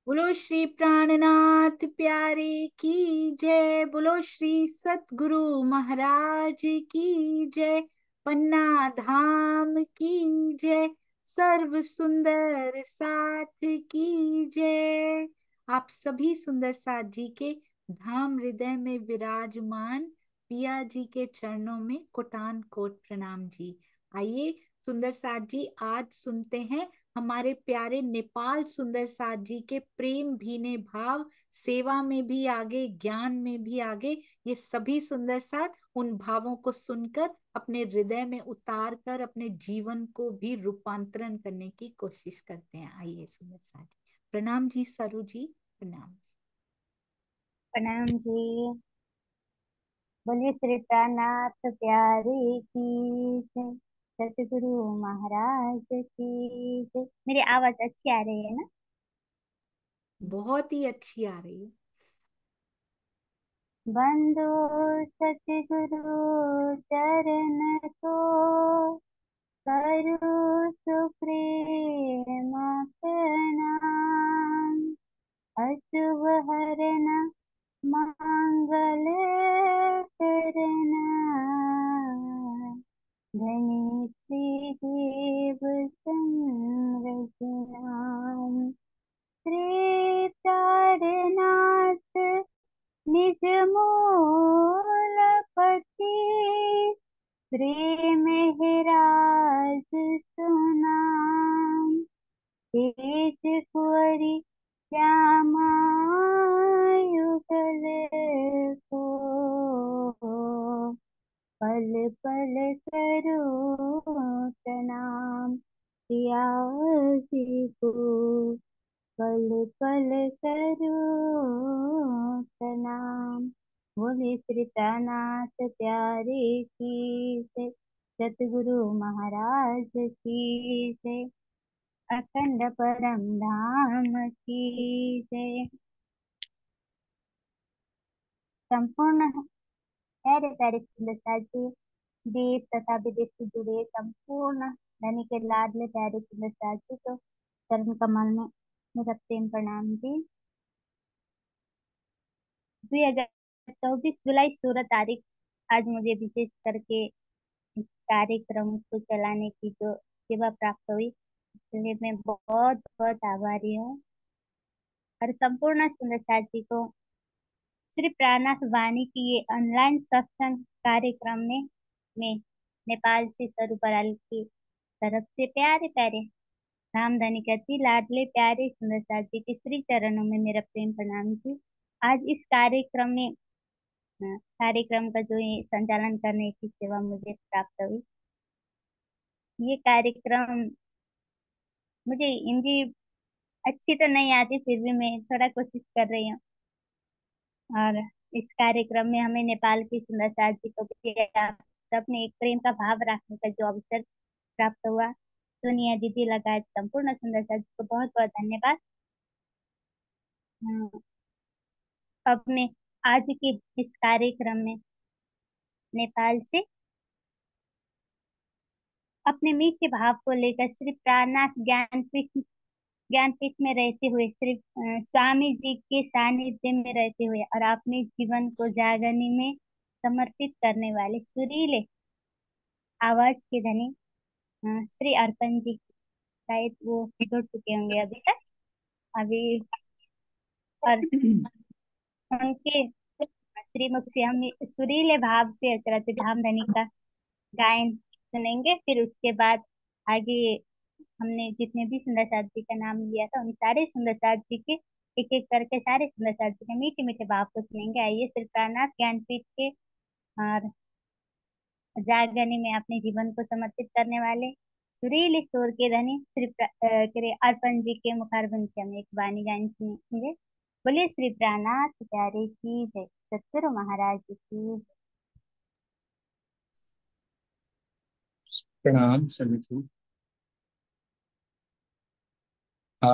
बोलो श्री प्राणनाथ प्यारे की जय। बोलो श्री सतगुरु महाराज की जय। पन्ना धाम की जय। सर्व सुंदर साथ की जय। आप सभी सुंदर साथ जी के धाम हृदय में विराजमान पिया जी के चरणों में कोटान कोट प्रणाम जी। आइए सुंदर साथ जी, आज सुनते हैं हमारे प्यारे नेपाल सुंदर साथ जी के प्रेम भीने भाव, सेवा में भी आगे, ज्ञान में भी आगे। ये सभी सुंदर साथ उन भावों को सुनकर अपने हृदय में उतार कर अपने जीवन को भी रूपांतरण करने की कोशिश करते हैं। आइए सुंदर साथ जी। प्रणाम जी सरू जी, प्रणाम। प्रणाम जी। बोलिए श्री प्राणनाथ प्यारे की जय। सतगुरु महाराज की जय। मेरी आवाज अच्छी आ रही है ना? बहुत ही अच्छी आ रही है। बंदो सतगुरु चरण को, करो सुप्रेम प्रणाम। अशुभ हरन मंगल करना, धनी श्री देव संरचना। श्री तारनाथ निज मूल पति, श्री मेहराज सुनाम। तेज कुंवरी श्यामा युगल को, पल पल करो प्रणाम। सियाजी को पल पल करो प्रणाम। बोले श्री प्राणनाथ प्यारे की जय। सतगुरु महाराज की जय। अखंड परम धाम की जय। संपूर्ण प्यारे प्यारे सुंदरता, देश तथा विदेश से जुड़े संपूर्ण धनी के लाडले प्यारे सुंदरता जी को चरण कमल में मेरा प्रेम प्रणाम जी। 2024 जुलाई 16 तारीख, आज मुझे विशेष करके इस कार्यक्रम को चलाने की जो सेवा प्राप्त हुई, इसलिए मैं बहुत बहुत आभारी हूँ। और संपूर्ण सुंदरता जी को श्री प्राणनाथ वाणी की ये ऑनलाइन सत्संग कार्यक्रम में मैं नेपाल से स्वरूपराल की तरफ से प्यारे प्यारे रामधनी करती लाडले प्यारे सुंदर साथ जी के श्री चरणों में मेरा प्रेम प्रणाम जी। आज इस कार्यक्रम में कार्यक्रम का जो ये संचालन करने की सेवा मुझे प्राप्त हुई। ये कार्यक्रम, मुझे हिंदी अच्छी तो नहीं आती, फिर भी मैं थोड़ा कोशिश कर रही हूँ। और इस कार्यक्रम में हमें नेपाल की सुंदरता जी को भी अपने एक प्रेम का भाव रखने का जो अवसर प्राप्त हुआ, सोनिया दीदी लगाए संपूर्ण सुंदरता जी को बहुत बहुत धन्यवाद। हम्म, अब मैं आज के इस कार्यक्रम में नेपाल से अपने मीठे भाव को लेकर श्री प्राणनाथ ज्ञानपीठ में रहते हुए, श्री स्वामी जी के सानिध्य में रहते हुए और अपने जीवन को जागरणी में समर्पित करने वाले सुरीले आवाज के धनी श्री अर्पण जी, शायद वो जुड़ चुके होंगे अभी तक। अभी और उनके श्रीमुख से हम सुरीले भाव से अचरज धाम धनी का गायन सुनेंगे। फिर उसके बाद आगे हमने जितने भी सुंदर साथ जी का नाम लिया था, उन सारे सुंदर साथ जी के एक एक करके सारे सुंदर साथ जी के मीठे मीठे भाव को सुनेंगे। आइए श्री प्राणनाथ ज्ञानपीठ के और जागने में अपने जीवन को समर्पित करने वाले सुरीले स्वर के धनी श्री अर्पण जी के मुखारबिंद से हम एक वाणी गायन सुनेंगे। बोलिए श्री प्राणनाथ प्यारे की जय। सतगुरु महाराज की जय। प्रणाम सभी को। आ,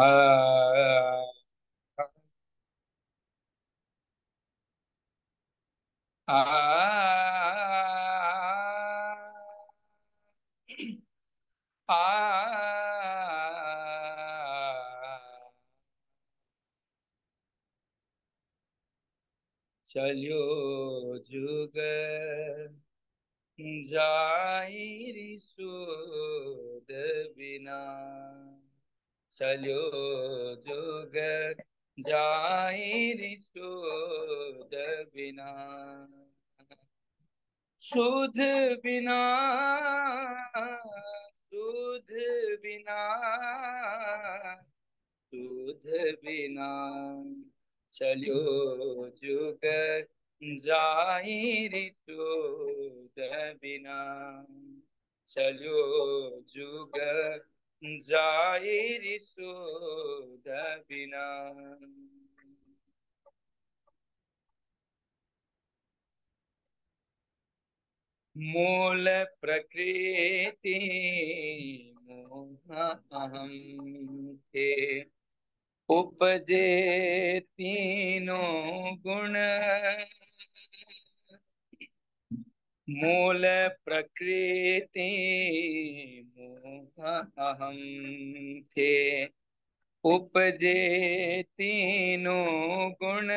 आ, आ, चलियो जुग जाहिर सुध बिना। चलियो जुग जाहिर सुध बिना। सुध बिना सुध बिना सुध बिना। चलियो जुग जाहिर सुध बिना। चलियो जुग जाहिर सुध बिना। मूल प्रकृति मोह अहम थे। उपजे तीनों गुण। मूल प्रकृति मोह अहम थे। उपजे तीनों गुण।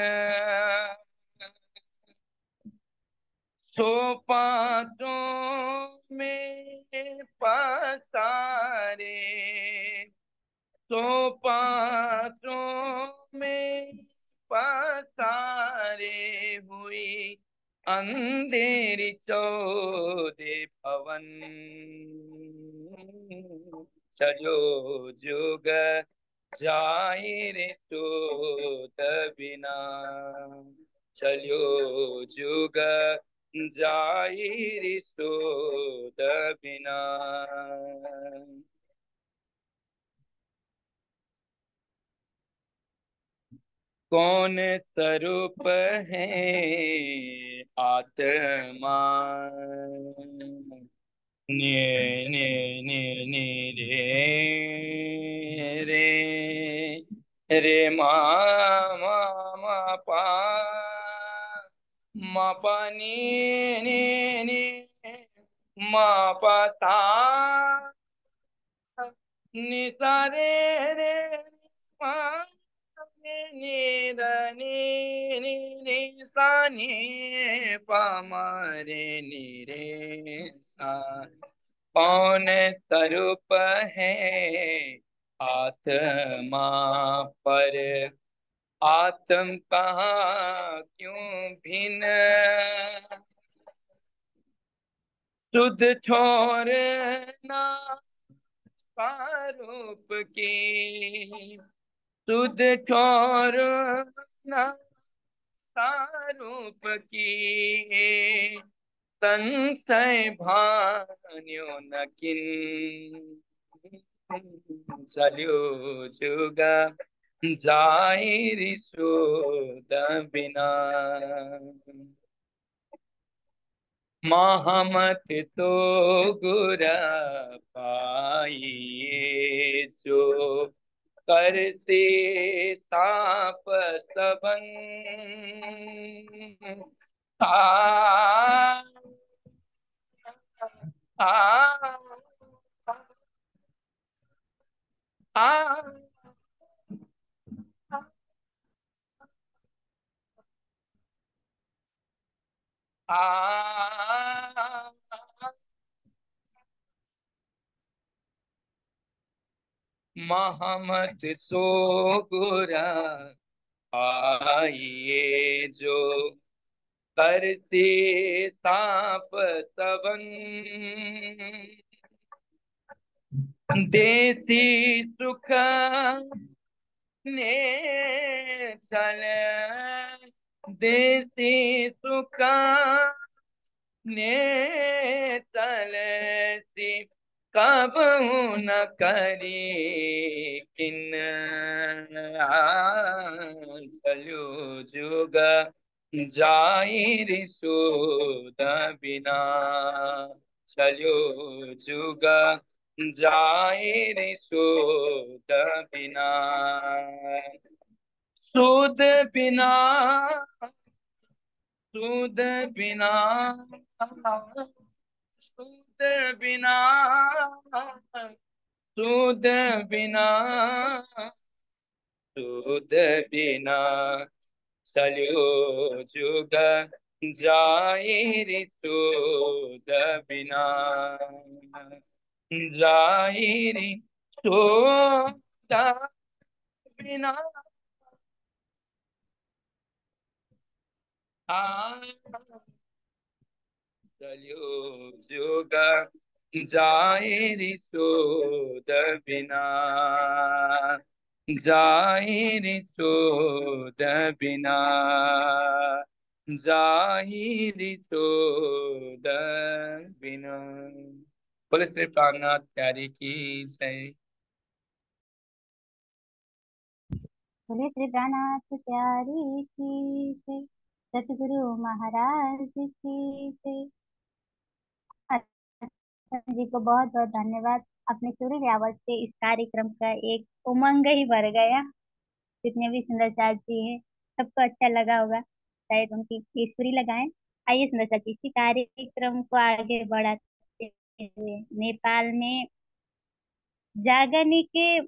सो पांचों में पसारे। सो पांचों में पसारे हुई। अंधेरी चौदह भवन। चलो जुग जाहिर सुध बिना। चलो जुग जाहिर सुध बिना। कौन स्वरूप है आत्मा। ने ने ने ने रे रे मा मा मा पा मा पा नी मा पा सा नि सा रे मा नि द नि सा नि पा मा रे नि रे सा। कौन स्वरूप है आत्मा पर। आत्म कहाँ क्यों भिन्न। शुद्ध छोड़ना स्वरूप की। शुद्ध छोड़ना स्वरूप की। संशय भान्यो न किन। चलियो जुग जाहिर सुध बिना। महमत तो गुर पाइए जो। कर से ताप सबन। आ आ आ आ महमत सो गुर आइए जो। कर से ताप सबन। देसी सुख ने चल। देसी सुख ने तलसी कब न करी किन। चलो जुग जाहिर सुध बिना। चलो जुग जाहिर सुध बिना। सुध बिना सुध बिना सुध बिना सुध बिना सुध बिना। चलियो जुग जाहिर शोध बिना जाहिर शोध बिना चलियो जुग जाहिर शोध बिना जाहिर शोध बिना जाहिर शोध बिना। बोले श्री प्राणनाथ प्यारी की जय। बोले श्री प्राणनाथ प्यारी की जय, सतगुरु महाराज की जय। जी को बहुत बहुत धन्यवाद। अपने सुरीली आवाज से इस कार्यक्रम का एक उमंग ही भर गया। जितने भी सुंदर साज जी हैं सबको अच्छा लगा होगा, शायद उनकी केसरी लगाएं। आइए सुंदर साज जी, इसी कार्यक्रम को आगे बढ़ाते हुए नेपाल में जागने के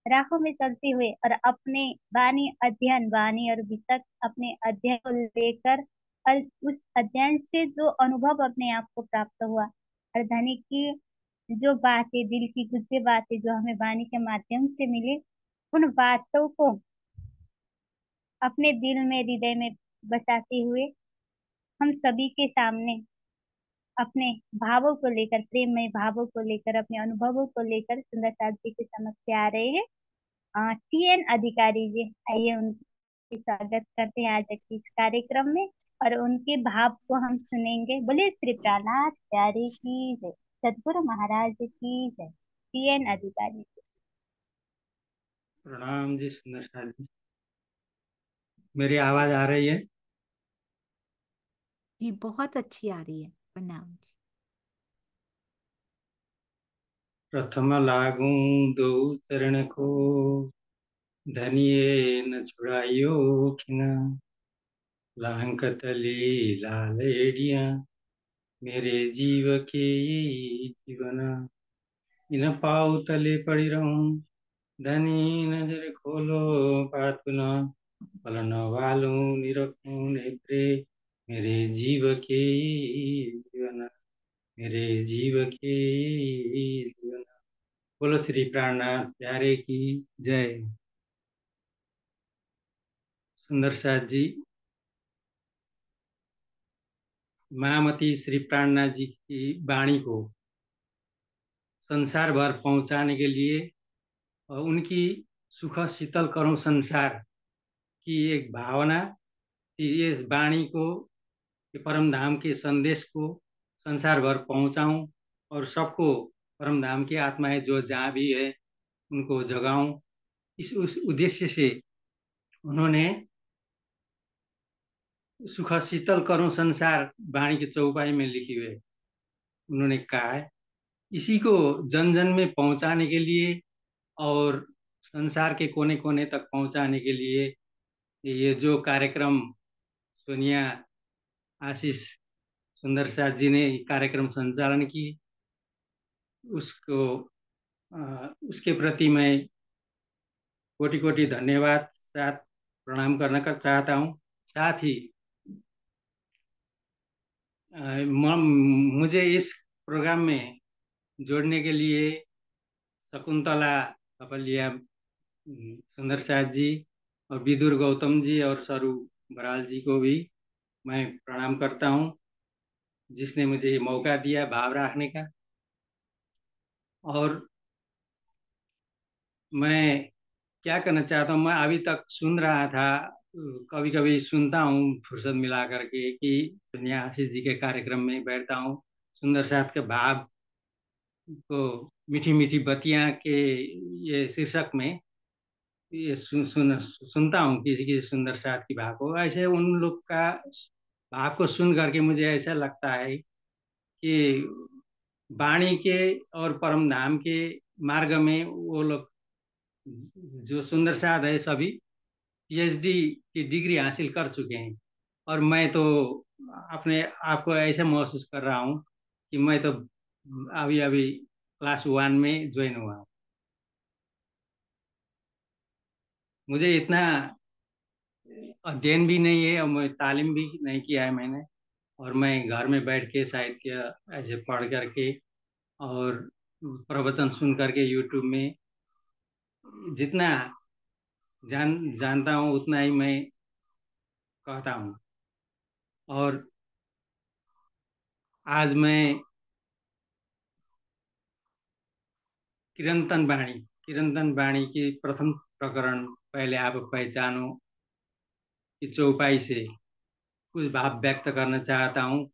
राहों में चलते हुए और अपने वाणी और वितक अपने अध्ययन को लेकर और उस अध्ययन से जो अनुभव अपने आप को प्राप्त हुआ और धनी की जो बातें, दिल की गुज्जे बातें जो हमें वाणी के माध्यम से मिले, उन बातों को अपने दिल में हृदय में बसाते हुए हम सभी के सामने अपने भावों को लेकर, प्रेममय भावों को लेकर, अपने अनुभवों को लेकर सुंदर साथ जी के समक्ष आ रहे हैं। TN अधिकारी जी, आइए उनकी स्वागत करते हैं आज के इस कार्यक्रम में और उनके भाव को हम सुनेंगे। बोले श्री प्राणनाथ प्यारी की जय, सतगुरु महाराज की जय। TN अधिकारी जी। प्रणाम जी सुंदर साथ जी, मेरी आवाज आ रही है? जी बहुत अच्छी आ रही है। प्रणाम जी। प्रथम लागू दो चरण को, धनिये न छुड़ाइयो खिना। लांक तली लालेडिया, मेरे जीव के यही जीवना। इन पाऊ तले पड़ी रहूं, धनी नजर खोलो पातुना। पलन वालू निरखूं नेत्रे, मेरे जीव के यही जीवना। मेरे जीव के यही जीवना। बोलो श्री प्राणनाथ प्यारे की जय। सुंदर साथ जी, महामती श्री प्राणनाथ जी की वाणी को संसार भर पहुंचाने के लिए और उनकी सुख शीतल करो संसार की एक भावना कि ये वाणी को, ये परम धाम के संदेश को संसार भर पहुंचाऊं और सबको परम धाम की आत्माएं जो जहाँ भी है उनको जगाऊं। उस उद्देश्य से उन्होंने सुख शीतल करूं संसार वाणी के चौपाई में लिखी हुए उन्होंने कहा है। इसी को जन जन में पहुंचाने के लिए और संसार के कोने कोने तक पहुंचाने के लिए ये जो कार्यक्रम सोनिया आशीष सुंदर साथ जी ने कार्यक्रम संचालन की, उसको उसके प्रति मैं कोटि कोटि धन्यवाद साथ प्रणाम करना कर चाहता हूँ। साथ ही मुझे इस प्रोग्राम में जोड़ने के लिए शकुंतला कपलिया सुंदर साथ जी और विदुर गौतम जी और सरू बराल जी को भी मैं प्रणाम करता हूँ, जिसने मुझे ये मौका दिया भाव रखने का। और मैं क्या करना चाहता हूँ, मैं अभी तक सुन रहा था, कभी कभी सुनता हूँ फुर्सत मिला करके कि दुनिया आशीष जी के कार्यक्रम में बैठता हूँ। सुंदर साथ के भाव को मीठी मीठी बतियां के ये शीर्षक में ये सुनता हूँ किसी किसी सुंदर साथ की भाव को। ऐसे उन लोग का भाव को सुन करके मुझे ऐसा लगता है कि वाणी के और परम धाम के मार्ग में वो लोग जो सुंदर साथ है सभी PhD की डिग्री हासिल कर चुके हैं और मैं तो अपने आप को ऐसे महसूस कर रहा हूँ कि मैं तो अभी अभी क्लास 1 में ज्वाइन हुआ हूँ। मुझे इतना अध्ययन भी नहीं है और मैं तालीम भी नहीं किया है मैंने। और मैं घर में बैठ के साहित्य ऐसे पढ़ करके और प्रवचन सुन करके यूट्यूब में जितना जानता हूँ उतना ही मैं कहता हूँ। और आज मैं किरंतन वाणी की प्रथम प्रकरण पहले आप पहचानो की चौपाई से कुछ भाव व्यक्त करना चाहता हूँ।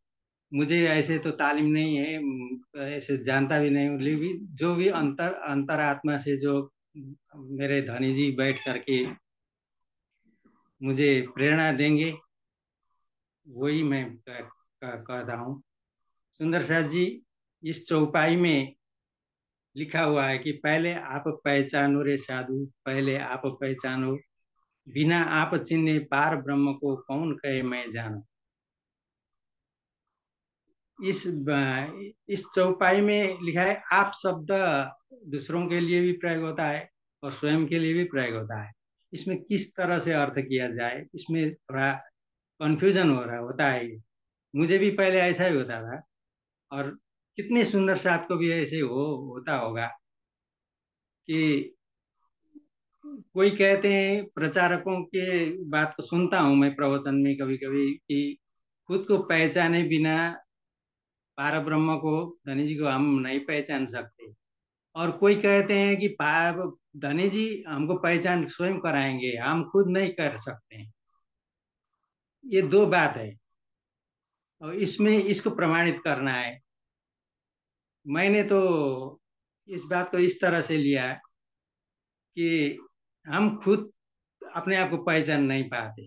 मुझे ऐसे तो तालीम नहीं है, ऐसे जानता भी नहीं हूँ, लेकिन जो भी अंतरात्मा से जो मेरे धनी जी बैठ करके मुझे प्रेरणा देंगे वही मैं कहता हूँ। सुंदर साथ जी, इस चौपाई में लिखा हुआ है कि पहले आप पहचानो रे साधु, पहले आप पहचानो, बिना आप चिन्हे पार ब्रह्म को कौन कहे मैं जानू। इस इस चौपाई में लिखा है आप शब्द दूसरों के लिए भी प्रयोग होता है और स्वयं के लिए भी प्रयोग होता है। इसमें किस तरह से अर्थ किया जाए, इसमें थोड़ा कंफ्यूजन हो रहा होता है। मुझे भी पहले ऐसा ही होता था और कितने सुंदर से आपको भी ऐसे होता होगा कि कोई कहते हैं, प्रचारकों के बात को सुनता हूं मैं प्रवचन में कभी कभी कि खुद को पहचाने बिना पार ब्रह्म को, धनी जी को हम नहीं पहचान सकते। और कोई कहते हैं कि धनी जी हमको पहचान स्वयं कराएंगे, हम खुद नहीं कर सकते। ये दो बात है और इसमें इसको प्रमाणित करना है। मैंने तो इस बात को इस तरह से लिया कि हम खुद अपने आप को पहचान नहीं पाते।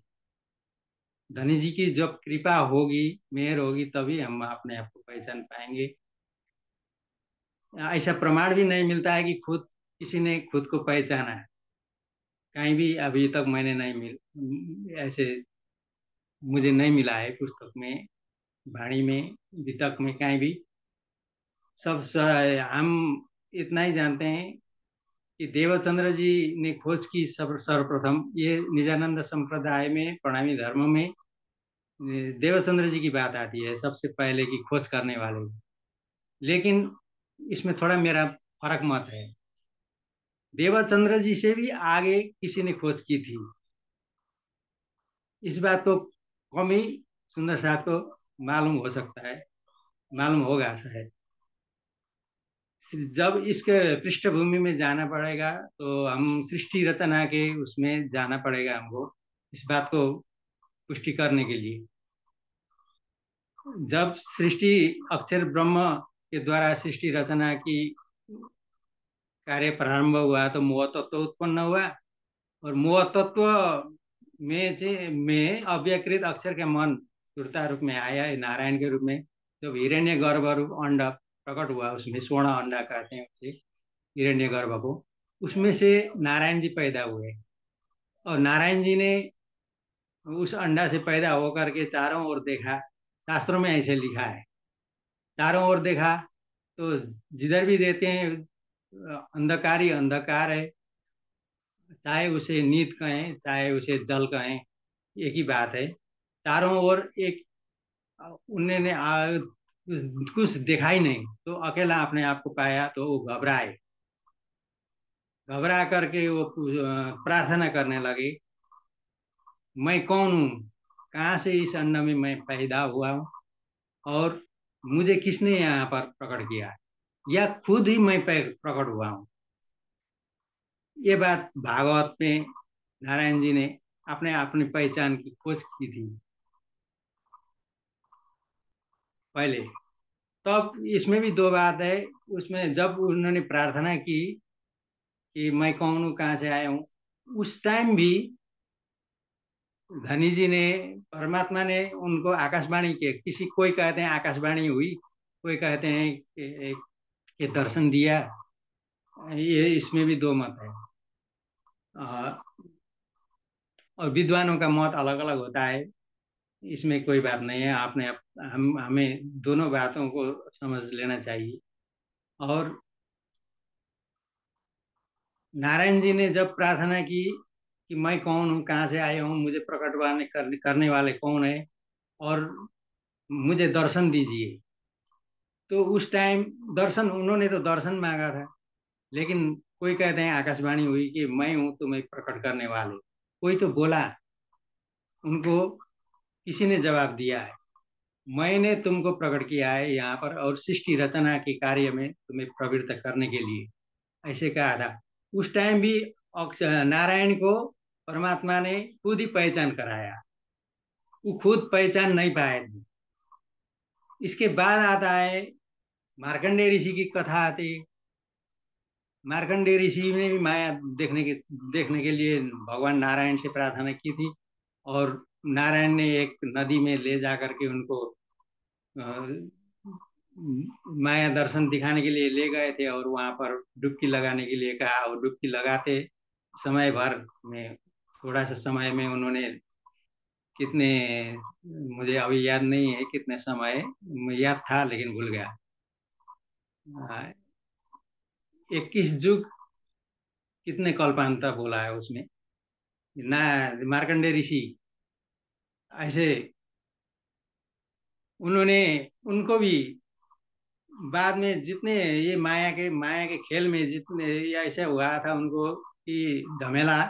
धनी जी की जब कृपा होगी, मेहर होगी, तभी हम अपने आप को पहचान पाएंगे। ऐसा प्रमाण भी नहीं मिलता है कि खुद किसी ने खुद को पहचाना है, कहीं भी अभी तक मैंने नहीं ऐसे मुझे नहीं मिला है, पुस्तक में, वाणी में, वितक में, कहीं भी। हम इतना ही जानते हैं कि देवचंद्र जी ने खोज की सर्वप्रथम, ये निजानंद संप्रदाय में, प्रणामी धर्म में देवचंद्र जी की बात आती है सबसे पहले की खोज करने वाले। लेकिन इसमें थोड़ा मेरा फर्क मत है। देवचंद्र जी से भी आगे किसी ने खोज की थी। इस बात को कम ही सुंदर साहब को मालूम हो सकता है, मालूम होगा शायद। जब इसके पृष्ठभूमि में जाना पड़ेगा तो हम सृष्टि रचना के उसमें जाना पड़ेगा हमको, इस बात को पुष्टि करने के लिए। जब सृष्टि अक्षर ब्रह्म के द्वारा सृष्टि रचना की कार्य प्रारंभ हुआ तो मोह तत्व उत्पन्न हुआ और मोह तत्व में अव्यकृत अक्षर के मन सुरता रूप में आया, नारायण के रूप में। जब हिरण्य गर्भ रूप अंड प्रकट हुआ, उसमें स्वर्ण अंडा कहते हैं उसे, हिरण्य गर्भ को, उसमें से नारायण जी पैदा हुए। और नारायण जी ने उस अंडा से पैदा होकर के चारों ओर देखा, शास्त्रों में ऐसे लिखा है, चारों ओर देखा तो जिधर भी देते हैं अंधकार ही अंधकार है, चाहे उसे नीत कहें चाहे उसे जल कहें, एक ही बात है। चारों ओर एक उन्होंने कुछ देखा ही नहीं, तो अकेला अपने आप को पाया तो वो घबराए, घबरा करके वो प्रार्थना करने लगे, मैं कौन हूँ, कहाँ से इस अंड में मैं पैदा हुआ हूँ और मुझे किसने यहाँ पर प्रकट किया, या खुद ही मैं प्रकट हुआ हूँ। ये बात भागवत में नारायण जी ने अपने अपनी पहचान की खोज की थी पहले। तब इसमें भी दो बात है। उसमें जब उन्होंने प्रार्थना की कि मैं कौन हूँ, कहाँ से आया हूँ, उस टाइम भी धनी जी ने, परमात्मा ने उनको आकाशवाणी के, किसी कोई कहते हैं आकाशवाणी हुई, कोई कहते हैं कि दर्शन दिया। ये इसमें भी दो मत है और विद्वानों का मत अलग अलग होता है, इसमें कोई बात नहीं है। आपने हम हमें दोनों बातों को समझ लेना चाहिए। और नारायण जी ने जब प्रार्थना की कि मैं कौन हूँ, कहाँ से आया हूँ, मुझे करने वाले कौन है, और मुझे दर्शन दीजिए। तो उस टाइम दर्शन, उन्होंने तो दर्शन मांगा था, लेकिन कोई कहते हैं आकाशवाणी हुई कि मैं हूँ तुम्हें प्रकट करने वाले। कोई तो बोला, उनको किसी ने जवाब दिया है, मैंने तुमको प्रकट किया है यहाँ पर, और सृष्टि रचना के कार्य में तुम्हें प्रवृत्त करने के लिए, ऐसे कहा था। उस टाइम भी नारायण को परमात्मा ने खुद ही पहचान कराया, वो खुद पहचान नहीं पाए थे। इसके बाद आता है मार्कंडेय ऋषि की कथा आती है। मार्कंडेय ऋषि ने भी माया देखने के लिए भगवान नारायण से प्रार्थना की थी, और नारायण ने एक नदी में ले जा करके उनको माया दर्शन दिखाने के लिए ले गए थे, और वहां पर डुबकी लगाने के लिए कहा, और डुबकी लगाते समय भर में, थोड़ा सा समय में उन्होंने कितने, मुझे अभी याद नहीं है कितने समय, याद था लेकिन भूल गया, 21 युग कितने कल्पांतर बोला है उसमें ना, मार्कंडेय ऋषि ऐसे, उन्होंने, उनको भी बाद में जितने ये माया के खेल में जितने ये ऐसा हुआ था उनको कि झमेला,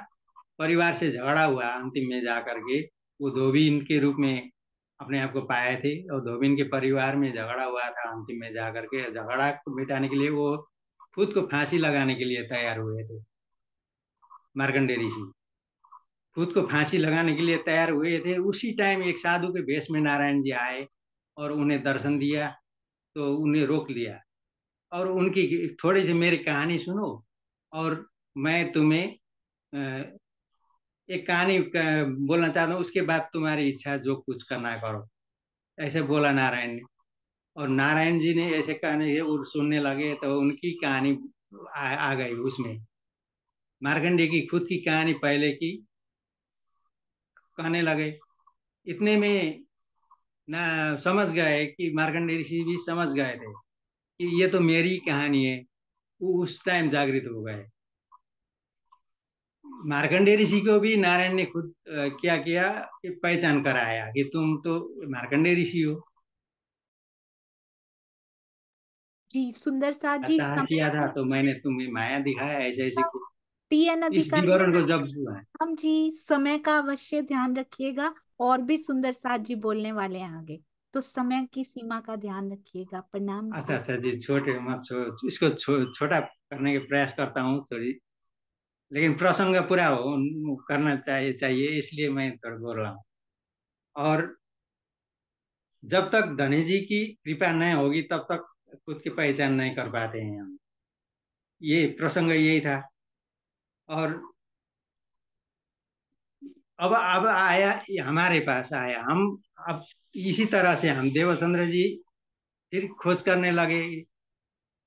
परिवार से झगड़ा हुआ, अंतिम में जा करके वो धोबीन के रूप में अपने आप को पाए थे, और धोबीन के परिवार में झगड़ा हुआ था, अंतिम में जा करके झगड़ा को मिटाने के लिए वो खुद को फांसी लगाने के लिए तैयार हुए थे। मार्कंडेय ऋषि खुद को फांसी लगाने के लिए तैयार हुए थे। उसी टाइम एक साधु के भेष में नारायण जी आए और उन्हें दर्शन दिया, तो उन्हें रोक लिया, और उनकी थोड़ी सी मेरी कहानी सुनो, और मैं तुम्हें एक कहानी बोलना चाहता हूँ, उसके बाद तुम्हारी इच्छा जो कुछ करना है करो, ऐसे बोला नारायण ने। और नारायण जी ने ऐसे कहने के वो सुनने लगे, तो उनकी कहानी आ गई उसमें, मार्कंडेय की खुद की कहानी पहले की कहने लगे। इतने में ना समझ गए कि मार्कंडेय ऋषि भी समझ गए थे कि ये तो मेरी कहानी है, वो उस टाइम जागृत हो गए। मार्कंडेय ऋषि को भी नारायण ने खुद क्या किया कि पहचान कराया कि तुम तो मार्कंडेय ऋषि हो। जी सुंदर साथ जी, अच्छा समय किया था का, तो मैंने तुम्हें माया दिखाया, ऐसे ऐसे टीएन इस अधिकारी विवरण जी, को जब सुना। हम जी समय का अवश्य ध्यान रखिएगा। और भी सुंदर साथ जी बोलने वाले हैं आगे, तो समय की सीमा का ध्यान रखिएगा। प्रणाम अच्छा जी। अच्छा जी, छोटे मत इसको छोटा करने के प्रयास करता हूँ थोड़ी, लेकिन प्रसंग पूरा करना चाहिए, इसलिए मैं थोड़ा बोल रहा हूँ। और जब तक धनी जी की कृपा नहीं होगी तब तक खुद की पहचान नहीं कर पाते हैं हम, ये प्रसंग यही था। और अब आया, हमारे पास आया, हम अब इसी तरह से हम देवचंद्र जी फिर खोज करने लगे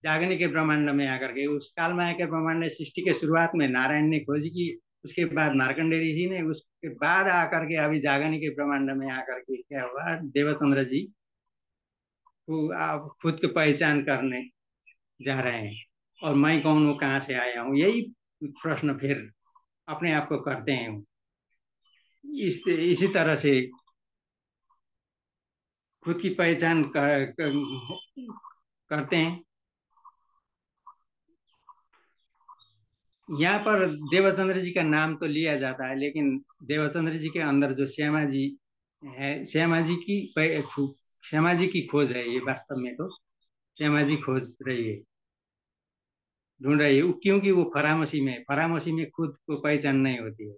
जागने के ब्रह्मांड में आकर के। उस काल माया के ब्रह्मांड ने सृष्टि के शुरुआत में नारायण ने खोज की, उसके बाद मार्कंडेय ऋषि ने, उसके बाद आकर के अभी जागने के ब्रह्मांड में आकर के क्या हुआ, देवचंद्र जी को आप खुद की पहचान करने जा रहे हैं, और मैं कौन हूँ, कहाँ से आया हूँ, यही प्रश्न फिर अपने आप को करते हैं। इसी तरह से खुद की पहचान करते हैं। यहाँ पर देवचंद्र जी का नाम तो लिया जाता है, लेकिन देवचंद्र जी के अंदर जो श्यामा जी है, श्यामा जी की खोज है ये, वास्तव में तो श्यामा जी खोज रही है, ढूंढ रही है, क्योंकि वो फरामोशी में खुद को पहचान नहीं होती है।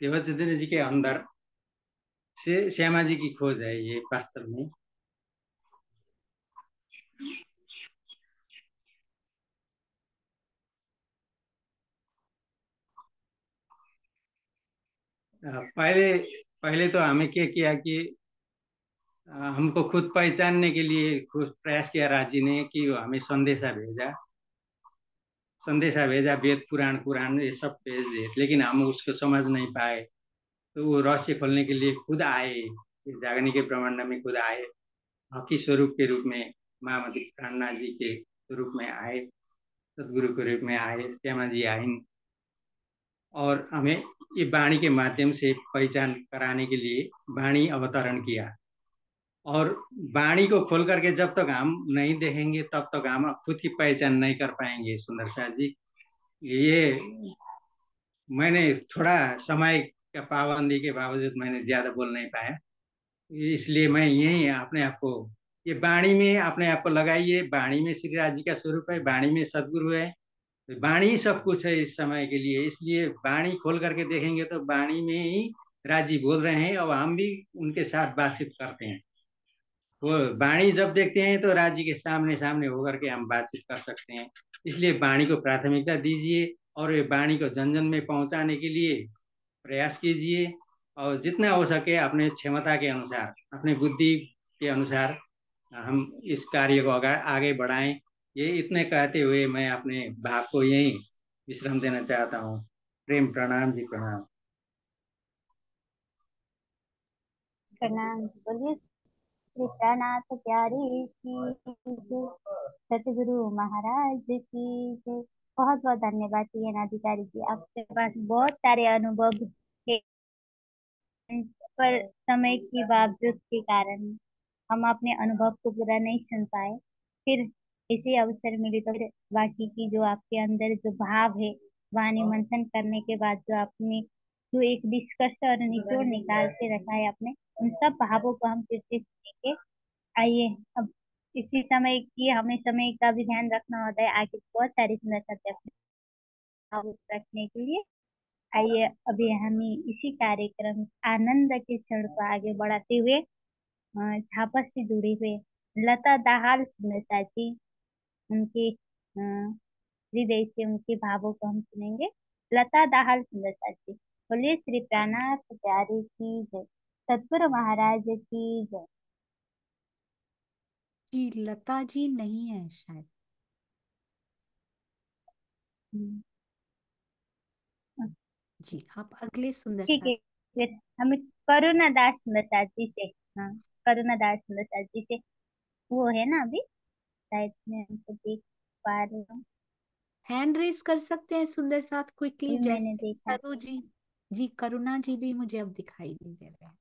देवचंद्र जी के अंदर से श्यामा जी की खोज है ये, वास्तव में। पहले पहले तो हमें क्या किया कि हमको खुद पहचानने के लिए खुद प्रयास किया राजी ने कि हमें संदेशा भेजा, वेद पुराण कुरान ये सब भेज दिए, लेकिन हम उसको समझ नहीं पाए। तो वो रहस्य खोलने के लिए खुद आए, जागने के ब्रह्मांड में खुद आए, हकी स्वरूप के रूप में, महामती प्राणनाथ जी के रूप में आए, सदगुरु के रूप में आए, श्यामा जी आई, और हमें ये वाणी के माध्यम से पहचान कराने के लिए वाणी अवतरण किया। और वाणी को खोल करके जब तक हम नहीं देखेंगे तब तक हम खुद की पहचान नहीं कर पाएंगे। सुंदर साथ जी, ये मैंने थोड़ा समय का पाबंदी के बावजूद मैंने ज्यादा बोल नहीं पाया, इसलिए मैं यही अपने आप को, ये वाणी में अपने आप को लगाइए। वाणी में श्री राज जी का स्वरूप है, वाणी में सदगुरु है, वाणी ही सब कुछ है इस समय के लिए। इसलिए वाणी खोल करके देखेंगे तो वाणी में ही राज जी बोल रहे हैं और हम भी उनके साथ बातचीत करते हैं। वो वाणी जब देखते हैं तो राज जी के सामने सामने होकर के हम बातचीत कर सकते हैं। इसलिए वाणी को प्राथमिकता दीजिए और ये वाणी को जन जन में पहुंचाने के लिए प्रयास कीजिए। और जितना हो सके अपने क्षमता के अनुसार, अपने बुद्धि के अनुसार हम इस कार्य को आगे बढ़ाएं। ये इतने कहते हुए मैं अपने भाव को यही विश्राम देना चाहता हूँ। प्रेम प्रणाम जी, प्रणाम। प्रणाम। बोलिए श्री प्राणनाथ प्यारे की जय, सतगुरु महाराज की जय। बहुत बहुत धन्यवाद अधिकारी जी, आपके पास बहुत सारे अनुभव है, पर समय के बावजूद के कारण हम अपने अनुभव को पूरा नहीं सुन पाए। फिर इसे अवसर मिले तो फिर बाकी की जो आपके अंदर जो भाव है, वाणी मंथन करने के बाद जो आपने जो एक निष्कर्ष और निचोड़ निकाल के रखा है आपने, उन सब भावों को हम फिर से सुनेंगे। आइए अब इसी समय की हमें समय का भी ध्यान रखना होता है, आगे बहुत सारी सुंदर सत्य अपने भाव रखने के लिए। आइए अभी हमें इसी कार्यक्रम आनंद के क्षण को आगे बढ़ाते हुए झापा से जुड़े हुए लता दाहाल सुंदरता जी, उनके हृदय से उनके भावों को हम सुनेंगे। लता दाहाल सुंदरता जी, बोलिए श्री प्राणनाथ प्यारे की जय, सतगुरु महाराज की जय। जी लता जी नहीं है शायद। हम्म, जी आप अगले सुंदर ठीक सा। है, फिर हमें करुणा दास सुंदरता जी से, हाँ, करुणा दास सुंदरता जी से, वो है ना अभी शायद मैं उनको देख पा रही हूँ। हैंड रेस कर सकते हैं सुंदर साथ क्विकली, अभी मैंने जैसे देखा। सरू जी। जी करुणा जी भी मुझे अब दिखाई नहीं दे रहे हैं।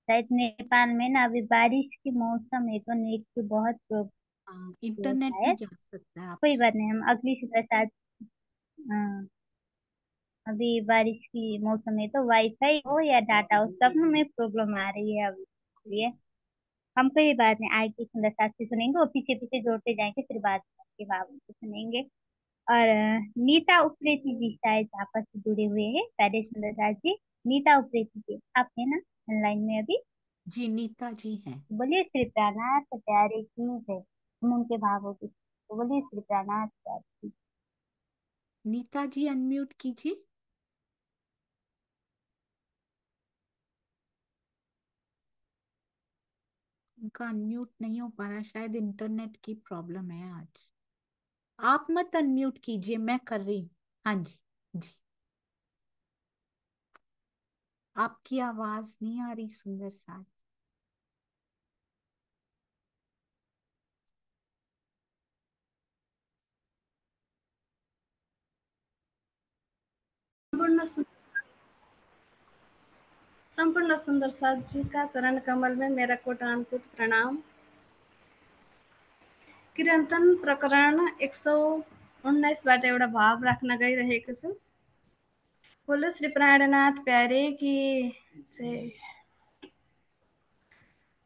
शायद नेपाल में ना अभी बारिश के मौसम है तो नेट की बहुत हाँ प्रॉब्लम है इंटरनेट भी शायद। जा सकता है आप। कोई बात नहीं, हम अगली सुबह साथ, हाँ, अभी बारिश की मौसम है तो वाईफाई हो या डाटा हो सब में प्रॉब्लम आ रही है अभी, इसलिए हम कोई बात नहीं, आगे सुंदर साथ से सुनेंगे और पीछे पीछे जोड़ते जाएंगे, फिर बाद के बाबू को सुनेंगे। और नीता उप्रेती जी शायद आपस से जुड़े हुए हैं, सारे सुंदर साथ जी। नीता उप्रेती जी, आप है ना ऑनलाइन में अभी? जी नीता जी हैं। बोलिए श्री प्राणनाथ प्यारे की जय, हम उनके भावों की, तो बोलिए श्री प्राणनाथ प्यारे की। नीता जी अनम्यूट कीजिए। उनका अनम्यूट नहीं हो पा रहा, शायद इंटरनेट की प्रॉब्लम है आज। आप मत अनम्यूट कीजिए, मैं कर रही हूँ। हाँ जी। जी आपकी आवाज नहीं आ रही सुंदर साथ। संपूर्ण संपूर्ण सुंदर साथ जी का चरण कमल में मेरा कोटानुकोट प्रणाम। कीर्तन प्रकरण 119बाट एउटा भाव राख्न गइरहेको छु। बोलो श्री प्राणनाथ प्यारे की जय।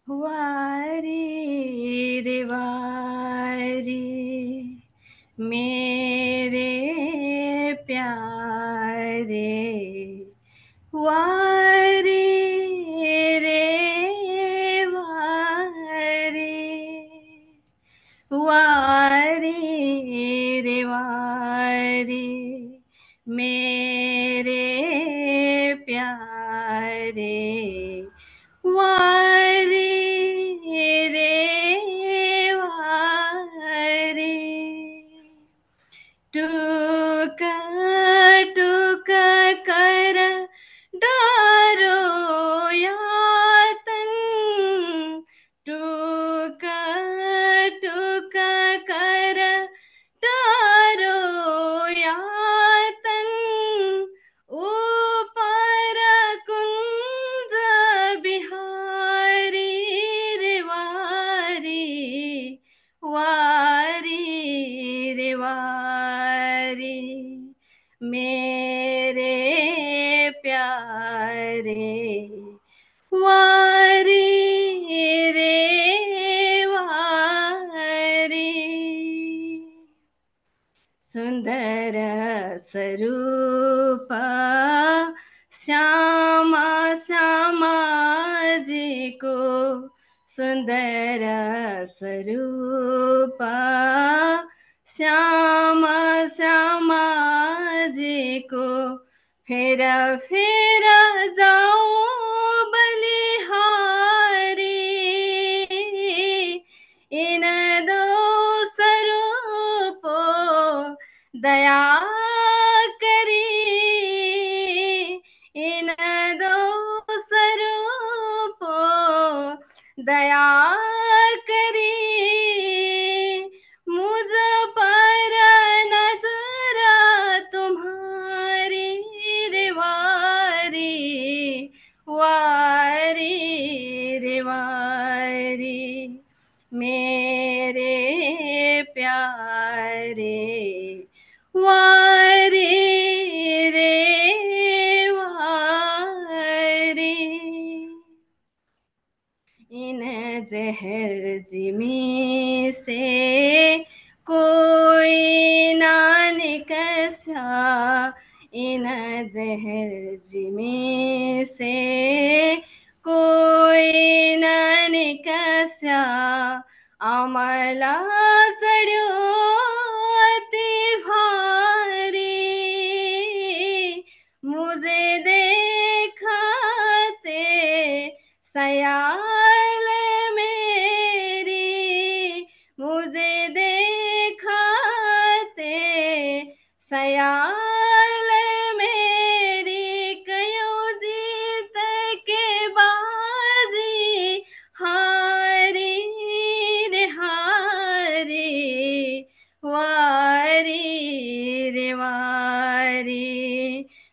वारी रे वारी मेरे प्यारे, वारी रे वारी, वारी रे वारी मेरे प्यारे, वारी रे वारी। टुक टुक कर डारो यातन, टुक टुक मेरे प्यारे वारी रे वारी, सुंदर स्वरूप श्यामा श्यामा जी को, सुंदर स्वरूप श्यामा श्यामा जी को, फिर जाओ बलिहारी, इन दो स्वरूपों दया करी, इन दो स्वरूपों दया करी, मुझ पर नजर तुम्हारी रे वारी, वारी रे वारी, मेरे प्यारे वारी रे वारी, इन जहर जिमी से कोई ना निकसा, इन जहर जिमी से कोई ना निकसा, अमला चढ़ो अति भारी, मुझे देखते सयाल मेरी, मुझे देखते सयाल मेरी, कयो जीत के बाजी हारी रे हारी, वारी रे वारी,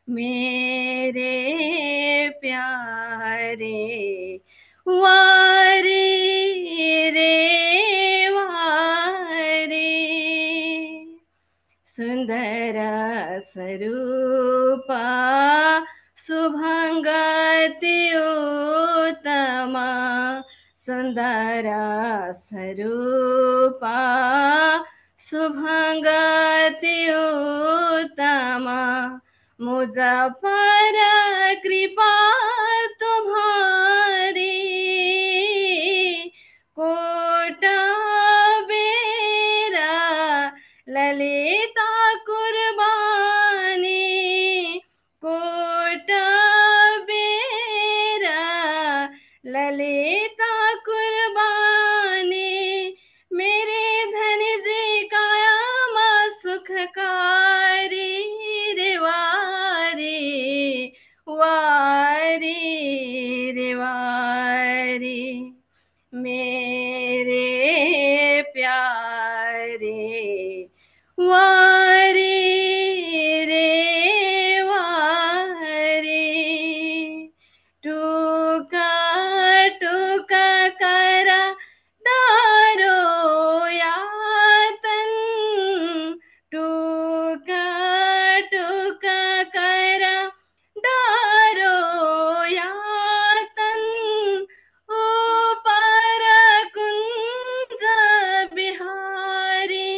मेरे प्यारे वारी रे वारी, सुंदर स्वरूपा शुभंगति उत्तमा, सुंदर स्वरूपा शुभंगति उत्तमा, मुझ पर कृपा तुम्हारी, कोट बेरा ललिता कुर्बानी, कोट बेरा ललिता कुर्बानी, मेरे धन जी कायम सुखकारी रे वारी, वारी रे वारी, मेरे प्यारे वारी रे वारी, टूका टूका करा डारो यातन, टूका टूका करा डारो यातन, ऊपर कुंज बिहारी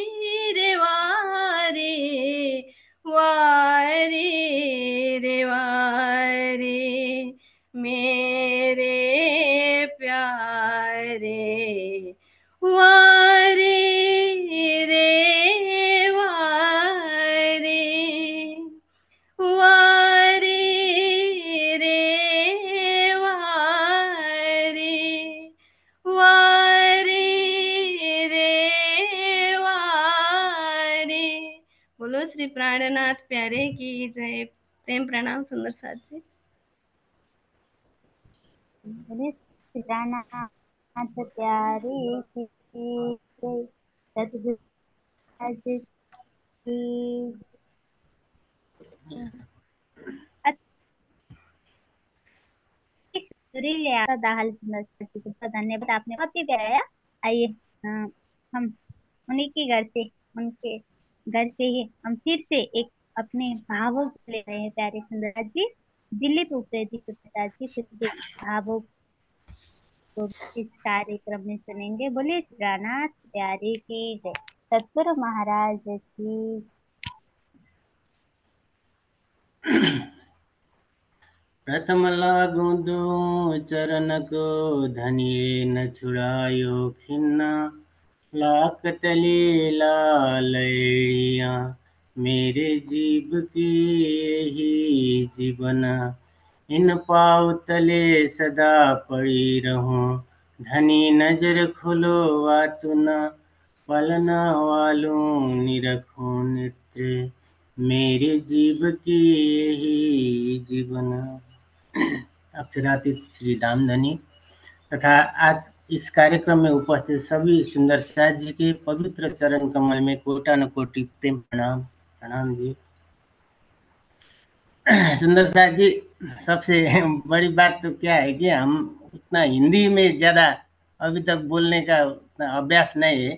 रे वारी, वारी रे वारी, मेरे प्यारे वारी रे वारी, वारी रे वारी, वारी रे वारी, बोलो श्री प्राणनाथ प्यारे की जय। प्रेम प्रणाम सुंदर साथ जी। बोले श्री प्राणनाथ प्यारे की जय, सतगुरु महाराज की। सुरीले आता दाहल सुंदर साथ जी को बहुत धन्यवाद, आपने बहुत ही प्यारा। आइए हम उन्हीं के घर से, उनके घर से ही हम फिर से एक अपने भावों को ले रहे हैं प्यारे सुंदरराज जी। दिलीप उपेंद्र प्रसाद जी खुद के भावों को इस कार्यक्रम में सुनेंगे। बोलिए रानाथ प्यारे की जय। सतगुरु महाराज की। प्रथम लागू दो चरण को धनिये न छुड़ायो खिन्ना लाख तले लालड़िया मेरे जीव की यही जीवना इन पाँव तले सदा पड़ी रहूं धनी नजर खुलो आतुना पलना वालों निरखो नेत्र मेरे जीव की यही जीवन। अक्षरातीत श्री दामधनी तथा आज इस कार्यक्रम में उपस्थित सभी सुंदर साथ जी के पवित्र चरण कमल में कोटान कोटि प्रेम प्रणाम। प्रणाम जी। सुंदर साथ जी, सबसे बड़ी बात तो क्या है कि हम उतना हिंदी में ज़्यादा अभी तक बोलने का उतना अभ्यास नहीं है,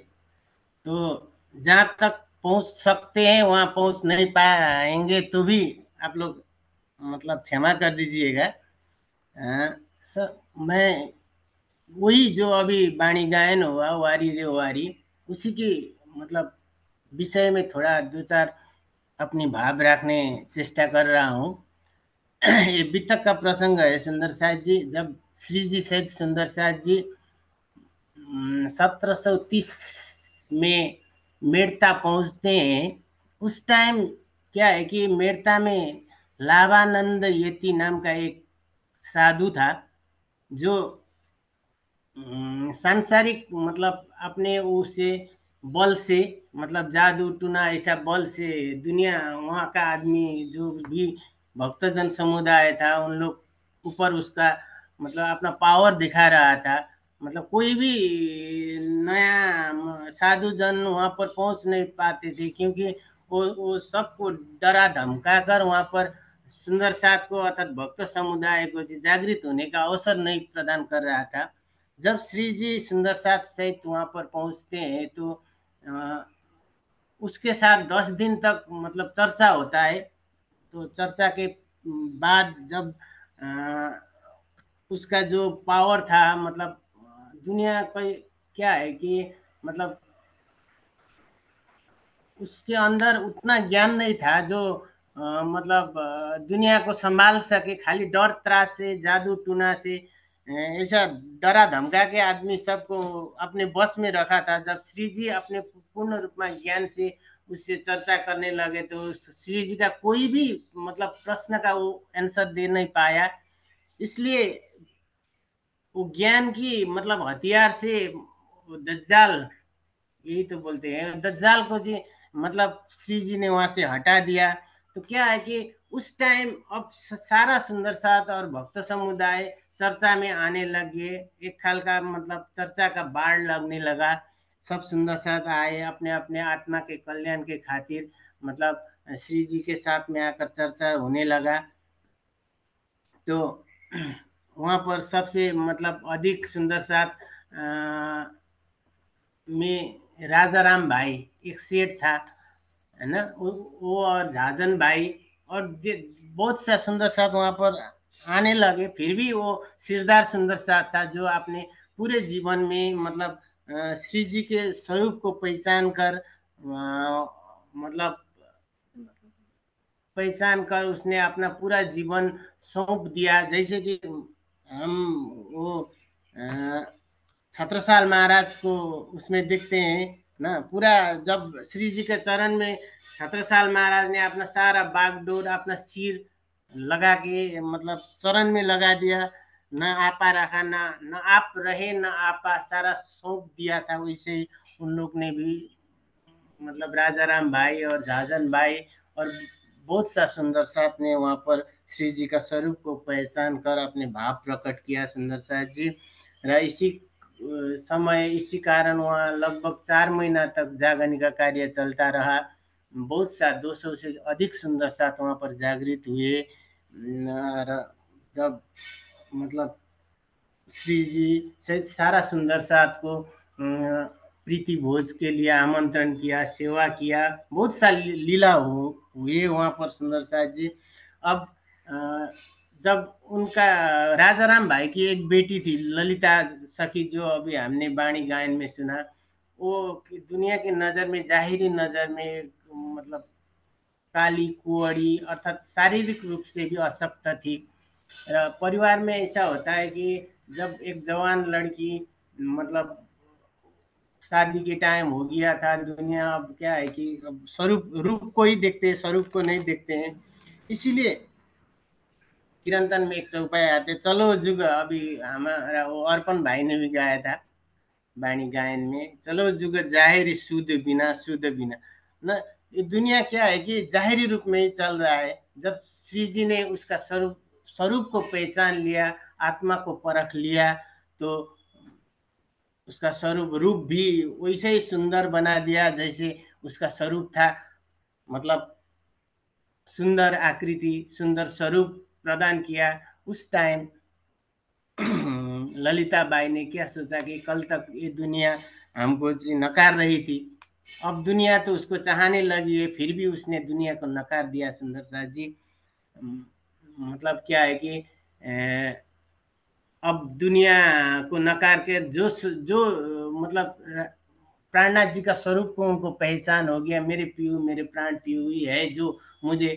तो जहाँ तक पहुँच सकते हैं वहाँ पहुँच नहीं पाएंगे तो भी आप लोग मतलब क्षमा कर दीजिएगा। सर मैं वही जो अभी वाणी गायन हुआ वारी रे वारी उसी की मतलब विषय में थोड़ा दो चार अपनी भाव रखने चेष्टा कर रहा हूँ। ये वितक का प्रसंग है सुंदर साथ जी। जब श्री जी सहित सुंदर साथ जी 1730 में मेड़ता पहुंचते हैं, उस टाइम क्या है कि मेड़ता में लावानंद यति नाम का एक साधु था जो सांसारिक मतलब अपने उसे बल से मतलब जादू टूना ऐसा बल से दुनिया वहाँ का आदमी जो भी भक्तजन समुदाय था उन लोग ऊपर उसका मतलब अपना पावर दिखा रहा था। मतलब कोई भी नया साधु जन वहाँ पर पहुँच नहीं पाते थे क्योंकि वो सबको डरा धमका कर वहाँ पर सुंदर साथ को अर्थात भक्त समुदाय को जागृत होने का अवसर नहीं प्रदान कर रहा था। जब श्री जी सुंदर साथ सहित वहाँ पर पहुँचते हैं तो उसके साथ 10 दिन तक मतलब चर्चा होता है। तो चर्चा के बाद जब उसका जो पावर था मतलब दुनिया का क्या है कि मतलब उसके अंदर उतना ज्ञान नहीं था जो मतलब दुनिया को संभाल सके। खाली डर त्रास से जादू टूना से ऐसा डरा धमका के आदमी सबको अपने बस में रखा था। जब श्री जी अपने पूर्ण रूप में ज्ञान से उससे चर्चा करने लगे तो श्री जी का कोई भी मतलब प्रश्न का वो आंसर दे नहीं पाया। इसलिए वो ज्ञान की मतलब हथियार से दज्जाल, यही तो बोलते हैं, दज्जाल को जी मतलब श्री जी ने वहां से हटा दिया। तो क्या है कि उस टाइम अब सारा सुंदर साथ और भक्त समुदाय चर्चा में आने लगे। एक खाल का मतलब चर्चा का बाढ़ लगने लगा। सब सुंदर साथ आए अपने अपने आत्मा के कल्याण के खातिर मतलब श्री जी के साथ में आकर चर्चा होने लगा। तो वहाँ पर सबसे मतलब अधिक सुंदर साथ में राजा राम भाई एक सेठ था, है ना, वो और झाजन भाई और बहुत सा सुंदर साथ वहाँ पर आने लगे। फिर भी वो सिरदार सुंदर साथ था जो अपने पूरे जीवन में मतलब श्री जी के स्वरूप को पहचान कर मतलब पहचान कर उसने अपना पूरा जीवन सौंप दिया। जैसे कि हम वो छत्रसाल महाराज को उसमें देखते हैं ना, पूरा जब श्री जी के चरण में छत्रसाल महाराज ने अपना सारा बागडोर अपना सिर लगा के मतलब चरण में लगा दिया, न आपा रखा न आप रहे न आपा, सारा सौंप दिया था। वैसे उन लोग ने भी मतलब राजा राम भाई और झाजन भाई और बहुत सा सुंदर साथ ने वहाँ पर श्री जी का स्वरूप को पहचान कर अपने भाव प्रकट किया सुंदर साथ जी। र इसी समय इसी कारण वहाँ लगभग 4 महीना तक जागरण का कार्य चलता रहा। बहुत सा 200 से अधिक सुंदर साथ वहाँ पर जागृत हुए। र जब मतलब श्री जी सहित सारा सुंदर साथ को प्रीति भोज के लिए आमंत्रण किया, सेवा किया, बहुत सारी लीला हुए वहाँ पर सुंदर साथ जी। अब जब उनका राजाराम भाई की एक बेटी थी ललिता सखी, जो अभी हमने वाणी गायन में सुना, वो दुनिया की नज़र में, जाहिरी नज़र में मतलब काली कुंवरी अर्थात शारीरिक रूप से भी अशक्त थी। परिवार में ऐसा होता है कि जब एक जवान लड़की मतलब शादी के टाइम हो गया था, दुनिया अब क्या है कि अब स्वरूप रूप को ही देखते हैं, स्वरूप को नहीं देखते हैं। इसीलिए किरंतन में एक चौपाई आते, चलो जुग, अभी हमारा वो अर्पण भाई ने भी गाया था वाणी गायन में, चलो जुग जाहिर शुद्ध बिना शुद्ध बिना न। ये दुनिया क्या है कि जाहिरी रूप में ही चल रहा है। जब श्री जी ने उसका स्वरूप स्वरूप को पहचान लिया, आत्मा को परख लिया, तो उसका स्वरूप रूप भी वैसे ही सुंदर बना दिया जैसे उसका स्वरूप था। मतलब सुंदर आकृति, सुंदर स्वरूप प्रदान किया। उस टाइम ललिता बाई ने क्या सोचा कि कल तक ये दुनिया हमको नकार रही थी, अब दुनिया तो उसको चाहने लगी है, फिर भी उसने दुनिया को नकार दिया। सुंदर साथ जी मतलब क्या है कि अब दुनिया को नकार के जो जो मतलब प्राणनाथ जी का स्वरूप को उनको पहचान हो गया, मेरे पीयू मेरे प्राण पीयू ही है जो मुझे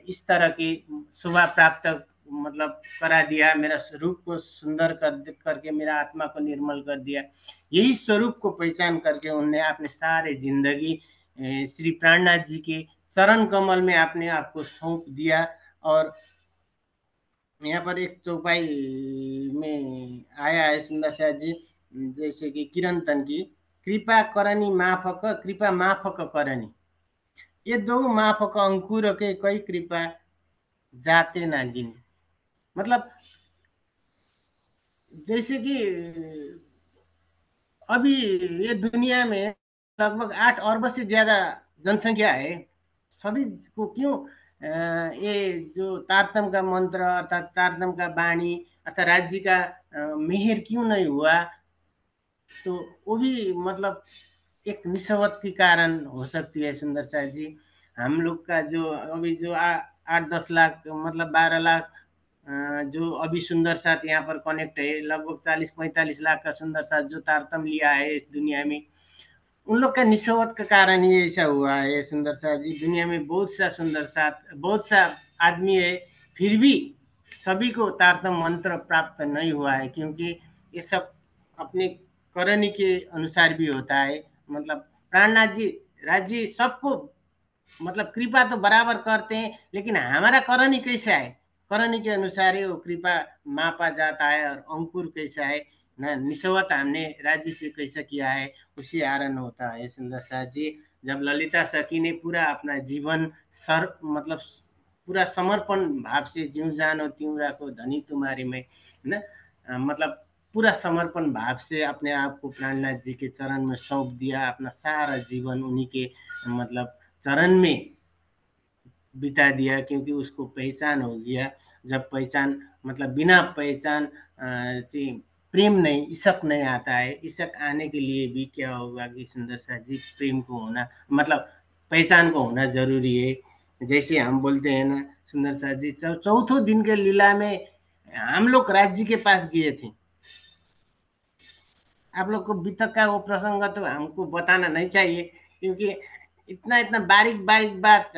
इस तरह की शोभा प्राप्त मतलब करा दिया, मेरा स्वरूप को सुंदर करके मेरा आत्मा को निर्मल कर दिया। यही स्वरूप को पहचान करके उन्होंने अपने सारे जिंदगी श्री प्राणनाथ जी के चरण कमल में अपने आप को सौंप दिया। और यहाँ पर एक चौपाई में आया है सुंदर साथ जी, जैसे कि किरंतन की, कृपा करनी माफक कृपा माफक करनी, ये दो माफक अंकुर के कई कृपा जाते ना गिनी। मतलब जैसे कि अभी ये दुनिया में लगभग 8 अरब से ज्यादा जनसंख्या है। सभी को क्यों ये जो तारतम का मंत्र अर्थात तारतम का वाणी अर्थात राज्य का मेहर क्यों नहीं हुआ, तो वो भी मतलब एक निस्बत के कारण हो सकती है। सुंदर साथ जी, हम लोग का जो अभी जो 8-10 लाख मतलब 12 लाख जो अभी सुंदर साथ यहाँ पर कनेक्ट है, लगभग 40-45 लाख का सुंदर साथ जो तारतम लिया है इस दुनिया में, उन लोग का निस्बत का कारण ही ऐसा हुआ है। सुंदर साथ जी, दुनिया में बहुत सा सुंदर साथ, बहुत सा आदमी है, फिर भी सभी को तारतम मंत्र प्राप्त नहीं हुआ है, क्योंकि ये सब अपने करनी के अनुसार भी होता है। मतलब प्राणनाथ जी राज्य सबको मतलब कृपा तो बराबर करते हैं, लेकिन हमारा करनी कैसा है, करनी के अनुसार ही वो कृपा मापा जाता है। और अंकुर कैसा है ना, निस्बत हमने राज्य से कैसा किया है उसी आरण होता है। सुंदर साथ जी, जब ललिता सखी ने पूरा अपना जीवन मतलब पूरा समर्पण भाव से, ज्यों जानो त्यों राखो धनी तुम्हारी में ना, मतलब पूरा समर्पण भाव से अपने आप को प्राणनाथ जी के चरण में सौंप दिया, अपना सारा जीवन उन्हीं के मतलब चरण में बिता दिया, क्योंकि उसको पहचान हो गया। जब पहचान मतलब बिना पहचान प्रेम नहीं, इशक नहीं आता है। इशक आने के लिए भी क्या होगा कि सुंदर साथ जी प्रेम को होना मतलब पहचान को होना जरूरी है। जैसे हम बोलते हैं ना सुंदर साथ जी, चौथों दिन के लीला में हम लोग राज्य के पास गए थे। आप लोग को बीतक का वो प्रसंग तो हमको बताना नहीं चाहिए, क्योंकि इतना इतना बारीक बारीक बात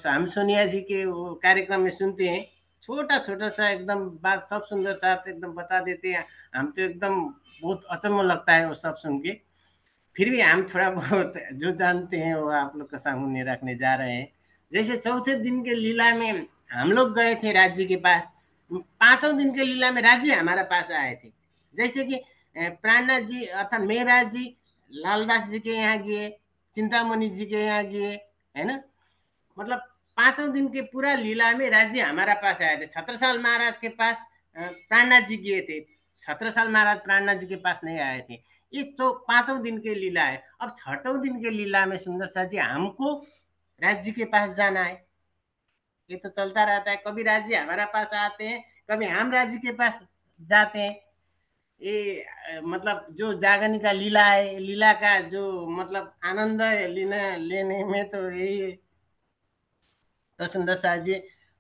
हम सोनिया जी के वो कार्यक्रम में सुनते हैं, छोटा छोटा सा एकदम बात सब सुंदर साथ एकदम बता देते हैं। हम तो एकदम बहुत अचम्म लगता है वो सब सुन के। फिर भी हम थोड़ा बहुत जो जानते हैं वो आप लोग के सामने रखने जा रहे हैं। जैसे चौथे दिन के लीला में हम लोग गए थे राज्य के पास, पांचों दिन के लीला में राज्य हमारे पास आए थे। जैसे कि प्राणनाथ जी अर्थात मेहराज जी लालदास जी के यहाँ गए, चिंतामणि जी के यहाँ गए, है ना। मतलब पांचों दिन के पूरा लीला में राज्य हमारा पास आए थे। छत्रसाल महाराज के पास प्राणनाथ जी गए थे, छत्रसाल महाराज प्राणनाथ जी के पास नहीं आए थे। ये तो पांचों दिन के लीला है। अब छठों दिन के लीला में सुंदर साथ जी हमको राज्य के पास जाना है। ये तो चलता रहता है, कभी राज्य हमारा पास आते हैं, कभी हम राज्य के पास जाते हैं। ये मतलब जो जागनी का लीला है, लीला का जो मतलब आनंद है लेने में, तो यही है। तो सुंदर साथ जी,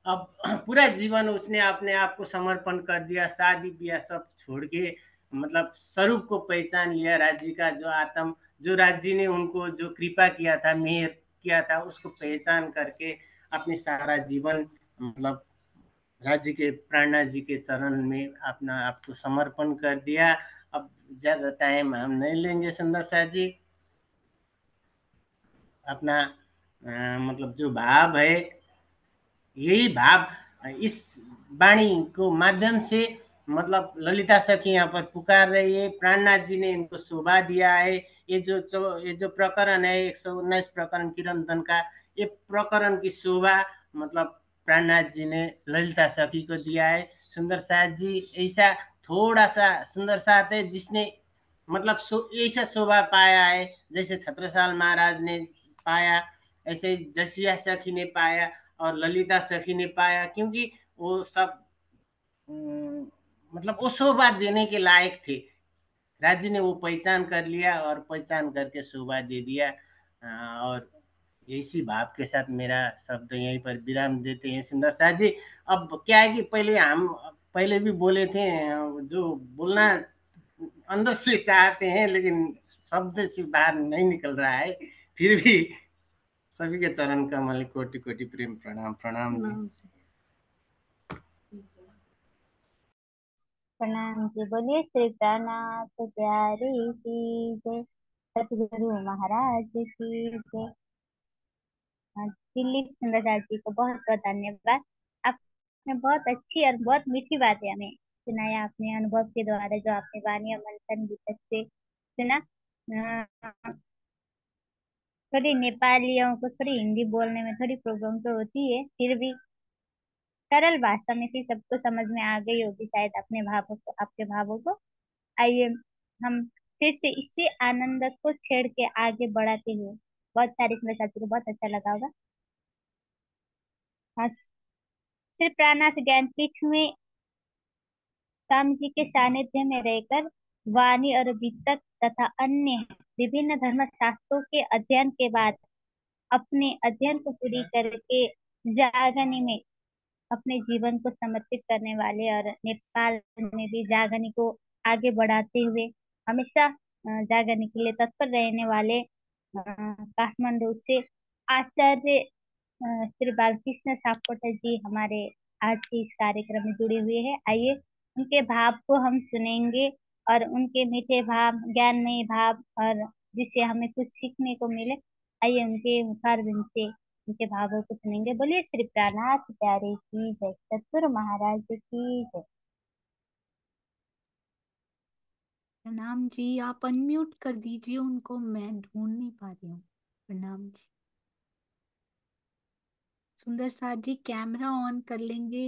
अब पूरा जीवन उसने अपने आप को समर्पण कर दिया, शादी ब्याह सब छोड़ के, मतलब स्वरूप को पहचान लिया राज्य का, जो आत्म, जो राज्य ने उनको जो कृपा किया था, मेहर किया था, उसको पहचान करके अपने सारा जीवन मतलब राज्य के प्राणनाथ जी के चरण में अपना आपको समर्पण कर दिया। अब ज्यादा टाइम हम नहीं लेंगे सुंदर साथ जी, अपना मतलब जो भाव है, यही भाव इस वाणी को माध्यम से मतलब ललिता सखी यहाँ पर पुकार रही है। प्राणनाथ जी ने इनको शोभा दिया है। ये जो प्रकरण है 119 प्रकरण किरंतन का, ये प्रकरण की शोभा मतलब प्राणनाथ जी ने ललिता सखी को दिया है। सुंदर साथ जी ऐसा थोड़ा सा सुंदर साथ है जिसने मतलब ऐसा शोभा पाया है, जैसे छत्रसाल महाराज ने पाया, ऐसे ही जसिया सखी ने पाया और ललिता सखी ने पाया, क्योंकि वो सब मतलब वो शोभा देने के लायक थे। राज्य ने वो पहचान कर लिया और पहचान करके शोभा दे दिया। और इसी भाव के साथ मेरा शब्द यहीं पर विराम देते हैं सुंदर साथ जी। अब क्या है कि पहले भी बोले थे, जो बोलना अंदर से चाहते हैं लेकिन शब्द से बाहर नहीं निकल रहा है, फिर भी सभी के चरण कमल, कोटि कोटि प्रेम प्रणाम प्रणाम जी। प्रणाम जी। बोलिए श्री प्राणनाथ प्यारे की जय, सतगुरु महाराज की जय। दिल्ली सुंदरराज जी को बहुत बहुत धन्यवाद। आपने बहुत अच्छी और बहुत मीठी बातें हमें सुनाया, अपने अनुभव के द्वारा जो आपने वाणी और मंथन गीत से सुना। थोड़ी नेपालियों को थोड़ी हिंदी बोलने में थोड़ी प्रॉब्लम तो होती है, फिर भी सरल भाषा में थी, सबको समझ में आ गई होगी शायद अपने भावों को, आपके भावों को। आइए हम फिर से इसी आनंद को छेड़ के आगे बढ़ाते हुए, बहुत सारी इसमें साथी को बहुत अच्छा लगा होगा। हाँ, श्री प्राणनाथ ज्ञानपीठ में स्वामी जी के सानिध्य में रहकर वाणी और वितक तथा अन्य विभिन्न धर्म शास्त्रों के अध्ययन के बाद अपने अध्ययन को पूरी करके जागनी में अपने जीवन को समर्पित करने वाले और नेपाल में भी जागनी को आगे बढ़ाते हुए हमेशा जागने के लिए तत्पर रहने वाले काठमांडू से आचार्य श्री बालकृष्ण सापकोटा जी हमारे आज के इस कार्यक्रम में जुड़े हुए हैं। आइए उनके भाव को हम सुनेंगे और उनके मीठे भाव, ज्ञानमय भाव, और जिससे हमें कुछ सीखने को मिले। आइए उनके मुखारबिंद से उनके भावों को सुनेंगे। बोलिए श्री प्राणनाथ प्यारे की जय, सतगुरु महाराज की जय। प्रणाम जी, आप अनम्यूट कर दीजिए उनको, मैं ढूंढ नहीं पा रही हूँ। प्रणाम जी। सुंदर साथ जी कैमरा ऑन कर लेंगे,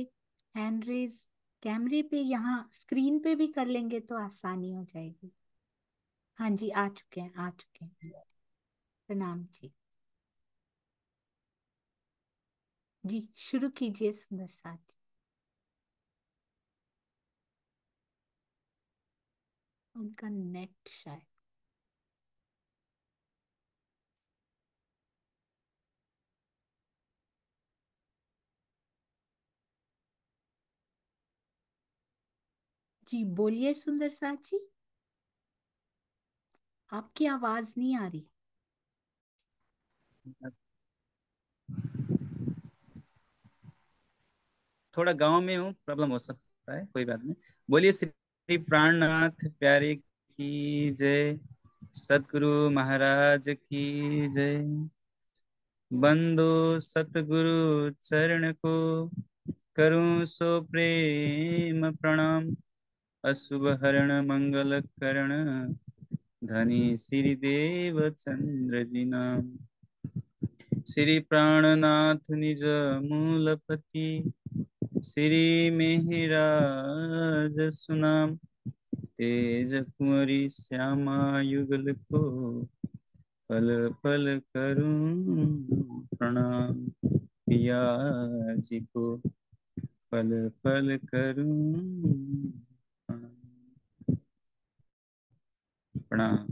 हैंड रेज कैमरे पे यहाँ स्क्रीन पे भी कर लेंगे तो आसानी हो जाएगी। हाँ जी, आ चुके हैं, आ चुके हैं। प्रणाम जी। जी शुरू कीजिए सुंदर साथ जी। उनका नेट शायद। जी बोलिए सुंदर साथ जी, आपकी आवाज नहीं आ रही। थोड़ा गांव में हूँ, प्रॉब्लम हो सकता है, कोई बात नहीं। बोलिए श्री प्राणनाथ प्यारे की जय, सतगुरु महाराज की जय। बंदो सतगुरु चरण को करूं सो प्रेम प्रणाम, अशुभ हरण मंगल करण, धनी श्री देव चंद्र जी नाम। श्री प्राणनाथ निज मूलपति, श्री मेहराज सुनाम, तेज कुंवरी श्यामा युगल को, पल पल करूं प्रणाम, पिया जी को पल पल करूं प्रणाम। प्रणाम।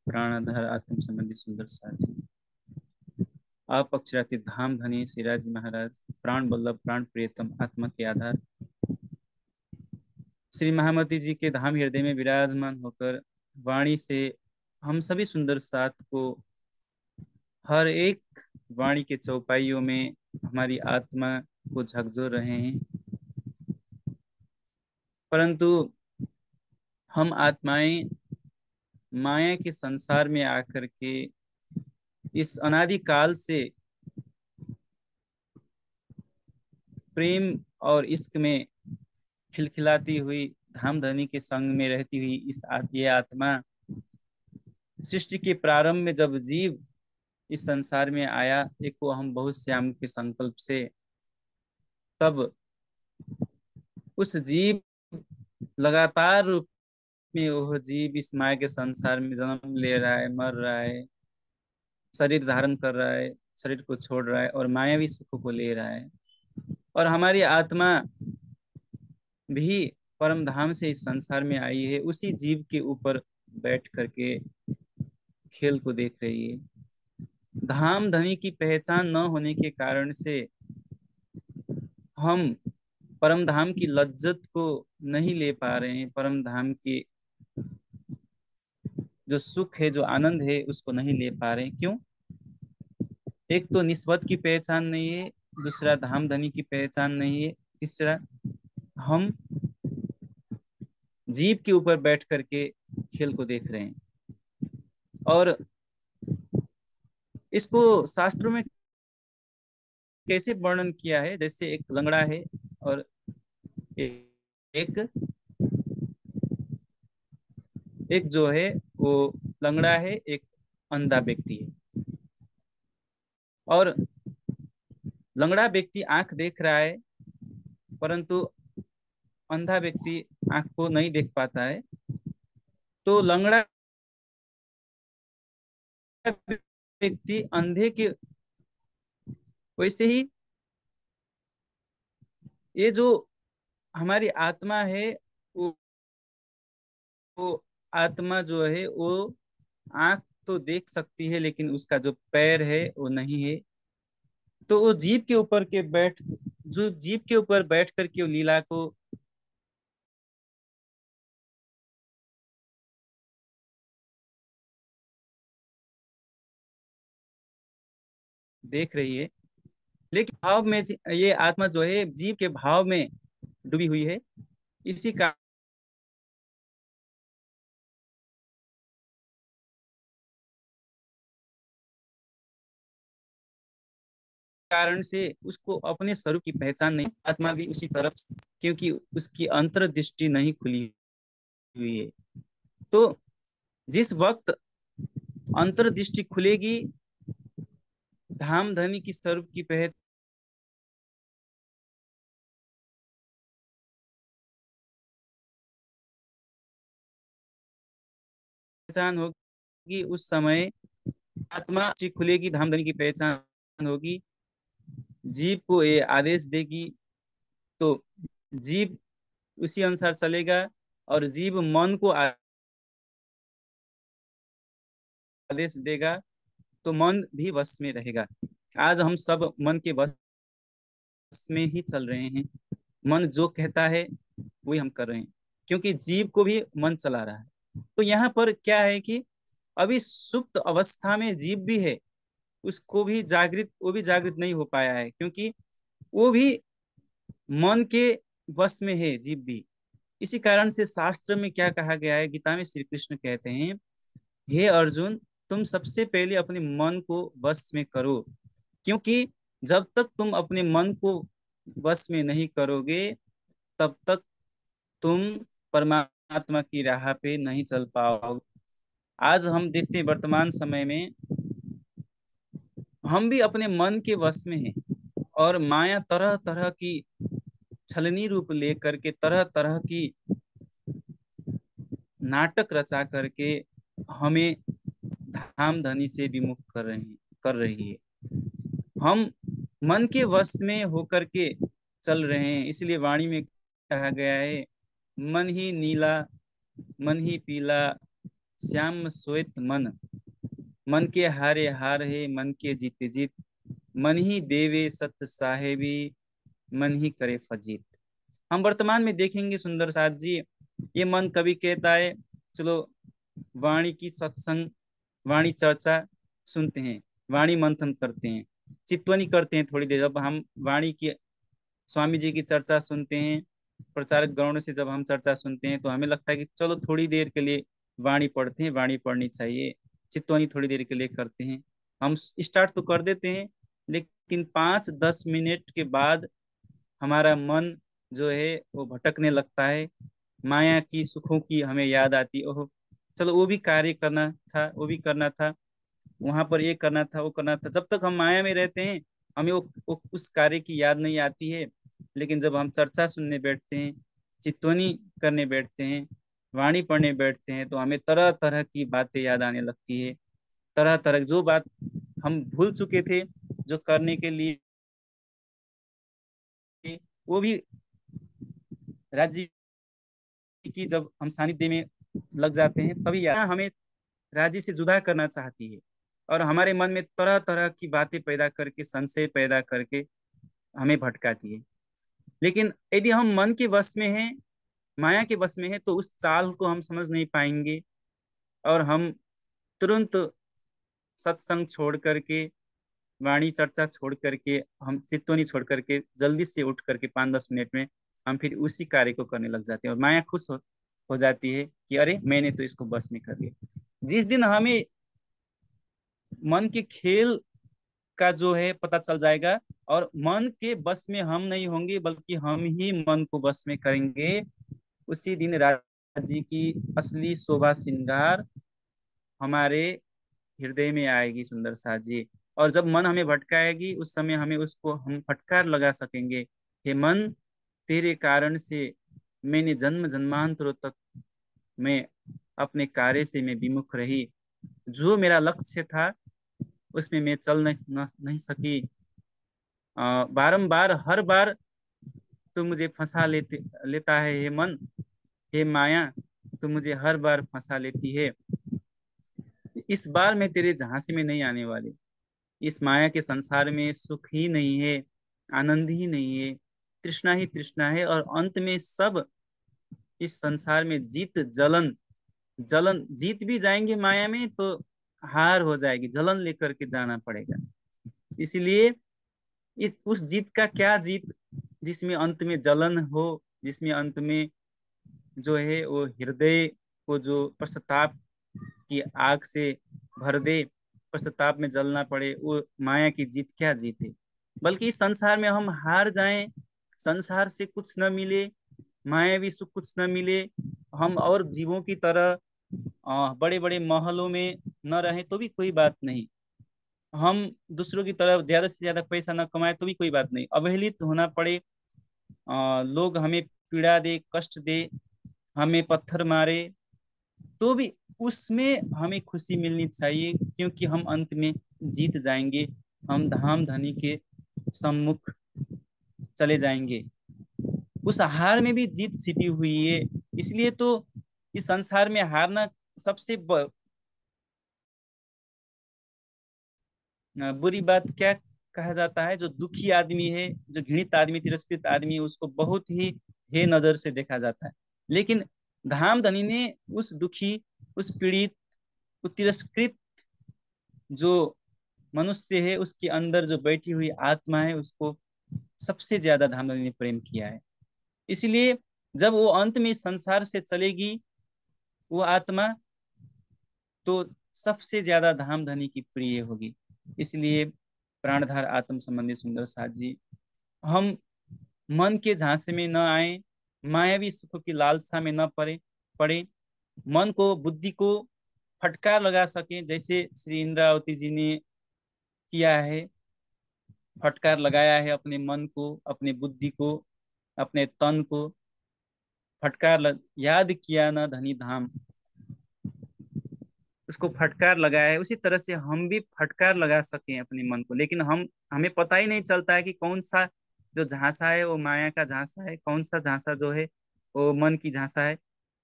प्राणाधार आत्म संबंधी सुंदर साथी, आप अक्षरातीत धाम धनी सिराज महाराज, प्राण बल्लभ प्राण प्रियतम आत्मा के आधार, श्री महामती जी के धाम हृदय में विराजमान होकर वाणी से हम सभी सुंदर साथ को हर एक वाणी के चौपाइयों में हमारी आत्मा को झकझोर रहे हैं। परंतु हम आत्माएं माया के संसार में आकर के इस अनादि काल से प्रेम और इश्क में खिलखिलाती हुई धामधनी के संग में रहती हुई ये आत्मा सृष्टि के प्रारंभ में जब जीव इस संसार में आया, एक को हम बहुत श्याम के संकल्प से, तब उस जीव लगातार रूप में वह जीव इस माया के संसार में जन्म ले रहा है, मर रहा है, शरीर धारण कर रहा है, शरीर को छोड़ रहा है और मायावी सुखों को ले रहा है। और हमारी आत्मा भी परम धाम से इस संसार में आई है, उसी जीव के ऊपर बैठ करके खेल को देख रही है। धाम धनी की पहचान न होने के कारण से हम परम धाम की लज्जत को नहीं ले पा रहे हैं, परम धाम की जो सुख है, जो आनंद है, उसको नहीं ले पा रहे हैं। क्यों? एक तो निस्बत की पहचान नहीं है, दूसरा धाम धनी की पहचान नहीं है, तीसरा हम जीव के ऊपर बैठ करके खेल को देख रहे हैं। और इसको शास्त्रों में कैसे वर्णन किया है, जैसे एक लंगड़ा है और एक जो है वो लंगड़ा है, एक अंधा व्यक्ति है। और लंगड़ा व्यक्ति आंख देख रहा है, परंतु अंधा व्यक्ति आंख को नहीं देख पाता है। तो लंगड़ा व्यक्ति अंधे के वैसे ही ये जो हमारी आत्मा है, वो आत्मा जो है वो आंख तो देख सकती है, लेकिन उसका जो पैर है वो नहीं है। तो वो जीव के ऊपर बैठ करके वो लीला को देख रही है, लेकिन भाव में ये आत्मा जो है जीव के भाव में डूबी हुई है। इसी कारण से उसको अपने स्वरूप की पहचान नहीं। आत्मा भी उसी तरफ, क्योंकि उसकी अंतर्दृष्टि नहीं खुली हुई है। तो जिस वक्त अंतर्दृष्टि खुलेगी, धाम धनी की स्वरूप की पहचान होगी, उस समय आत्मा खुलेगी, धाम धनी की पहचान होगी, जीव को ये आदेश देगी, तो जीव उसी अनुसार चलेगा और जीव मन को आदेश देगा, तो मन भी वश में रहेगा। आज हम सब मन के वश में ही चल रहे हैं, मन जो कहता है वही हम कर रहे हैं, क्योंकि जीव को भी मन चला रहा है। तो यहाँ पर क्या है कि अभी सुप्त अवस्था में जीव भी है, वो भी जागृत नहीं हो पाया है, क्योंकि वो भी मन के वश में है, जीव भी। इसी कारण से शास्त्र में क्या कहा गया है, गीता में श्री कृष्ण कहते हैं, हे अर्जुन, तुम सबसे पहले अपने मन को वश में करो, क्योंकि जब तक तुम अपने मन को वश में नहीं करोगे, तब तक तुम परमात्मा की राह पे नहीं चल पाओगे। आज हम देखते हैं वर्तमान समय में हम भी अपने मन के वश में हैं, और माया तरह तरह की छलनी रूप लेकर के तरह तरह की नाटक रचा करके हमें धाम धनी से विमुख कर रही है। हम मन के वश में होकर के चल रहे हैं। इसलिए वाणी में कहा गया है, मन ही नीला मन ही पीला श्याम श्वेत मन, मन के हारे हार है, मन के जीते जीत, मन ही देवे सत साहेबी, मन ही करे फजीत। हम वर्तमान में देखेंगे सुंदर साथ जी, ये मन कभी कहता है चलो वाणी की सत्संग, वाणी चर्चा सुनते हैं, वाणी मंथन करते हैं, चित्तवनी करते हैं थोड़ी देर। जब हम वाणी की, स्वामी जी की चर्चा सुनते हैं, प्रचारक गणों से जब हम चर्चा सुनते हैं, तो हमें लगता है कि चलो थोड़ी देर के लिए वाणी पढ़ते हैं, वाणी पढ़नी चाहिए, चित्तवनी थोड़ी देर के लिए करते हैं। हम स्टार्ट तो कर देते हैं, लेकिन 5-10 मिनट के बाद हमारा मन जो है वो भटकने लगता है, माया की सुखों की हमें याद आती, ओह चलो वो भी कार्य करना था, वो भी करना था, वहां पर ये करना था, वो करना था। जब तक हम माया में रहते हैं हमें वो उस कार्य की याद नहीं आती है। लेकिन जब हम चर्चा सुनने बैठते हैं, चित्तवनी करने बैठते हैं, वाणी पढ़ने बैठते हैं, तो हमें तरह तरह की बातें याद आने लगती है। तरह तरह जो बात हम भूल चुके थे जो करने के लिए, वो भी राज्य की जब हम सानिध्य में लग जाते हैं तभी हमें राज्य से जुदा करना चाहती है, और हमारे मन में तरह तरह की बातें पैदा करके, संशय पैदा करके हमें भटकाती है। लेकिन यदि हम मन के वश में हैं, माया के वश में है, तो उस चाल को हम समझ नहीं पाएंगे, और हम तुरंत सत्संग छोड़ करके, वाणी चर्चा छोड़ करके, हम चित्तवनी छोड़ करके जल्दी से उठ करके 5-10 मिनट में हम फिर उसी कार्य को करने लग जाते हैं, और माया खुश हो जाती है कि अरे मैंने तो इसको बस में कर लिया। जिस दिन हमें मन के खेल का जो है पता चल जाएगा, और मन के बस में हम नहीं होंगे बल्कि हम ही मन को बस में करेंगे, उसी दिन राधा जी की असली शोभा श्रृंगार हमारे हृदय में आएगी सुंदर सा जी। और जब मन हमें भटकाएगी, उस समय हमें उसको हम फटकार लगा सकेंगे, हे मन तेरे कारण से मैंने जन्म जन्मांतरों तक मैं अपने कार्य से मैं विमुख रही, जो मेरा लक्ष्य था उसमें मैं चल नहीं सकी। बारंबार हर बार तू मुझे फंसा लेता है हे मन, हे माया तू मुझे हर बार फंसा लेती है। इस बार मैं तेरे झांसे में नहीं आने वाली। इस माया के संसार में सुख ही नहीं है, आनंद ही नहीं है, तृष्णा ही तृष्णा है, और अंत में सब इस संसार में जीत जलन, जलन जीत भी जाएंगे माया में तो हार हो जाएगी, जलन लेकर के जाना पड़ेगा। इसलिए इस उस जीत का क्या जीत जिसमें अंत में जलन हो, जिसमें अंत में जो है वो हृदय को जो पश्चाताप की आग से भर दे, पश्चाताप में जलना पड़े, वो माया की जीत क्या जीत है। बल्कि इस संसार में हम हार जाएं, संसार से कुछ न मिले, मायावी सुख कुछ न मिले, हम और जीवों की तरह बड़े बड़े महलों में न रहें तो भी कोई बात नहीं, हम दूसरों की तरह ज्यादा से ज्यादा पैसा न कमाए तो भी कोई बात नहीं, अवहेलित होना पड़े, लोग हमें पीड़ा दे, कष्ट दे, हमें पत्थर मारे, तो भी उसमें हमें खुशी मिलनी चाहिए, क्योंकि हम अंत में जीत जाएंगे, हम धाम धनी के सम्मुख चले जाएंगे। उस हार में भी जीत छिपी हुई है। इसलिए तो इस संसार में हारना सबसे बुरी बात क्या कहा जाता है। जो दुखी आदमी है, जो घृणित आदमी, तिरस्कृत आदमी है, उसको बहुत ही हे नजर से देखा जाता है। लेकिन धाम धनी ने उस दुखी, उस पीड़ित, उस तिरस्कृत जो मनुष्य है, उसके अंदर जो बैठी हुई आत्मा है, उसको सबसे ज्यादा धाम धनी ने प्रेम किया है। इसलिए जब वो अंत में संसार से चलेगी वो आत्मा, तो सबसे ज्यादा धाम धनी की प्रिय होगी। इसलिए प्राणधार आत्म संबंधी सुंदर साथ जी, हम मन के झांसे में न आए, मायावी सुखों की लालसा में न पड़े, मन को, बुद्धि को फटकार लगा सके, जैसे श्री इंद्रावती जी ने किया है, फटकार लगाया है अपने मन को, अपने बुद्धि को, अपने तन को याद किया न धनी धाम, उसको फटकार लगाया है। उसी तरह से हम भी फटकार लगा सकें अपने मन को, लेकिन हमें पता ही नहीं चलता है कि कौन सा जो झांसा है वो माया का झांसा है, कौन सा झांसा जो है वो मन की झांसा है,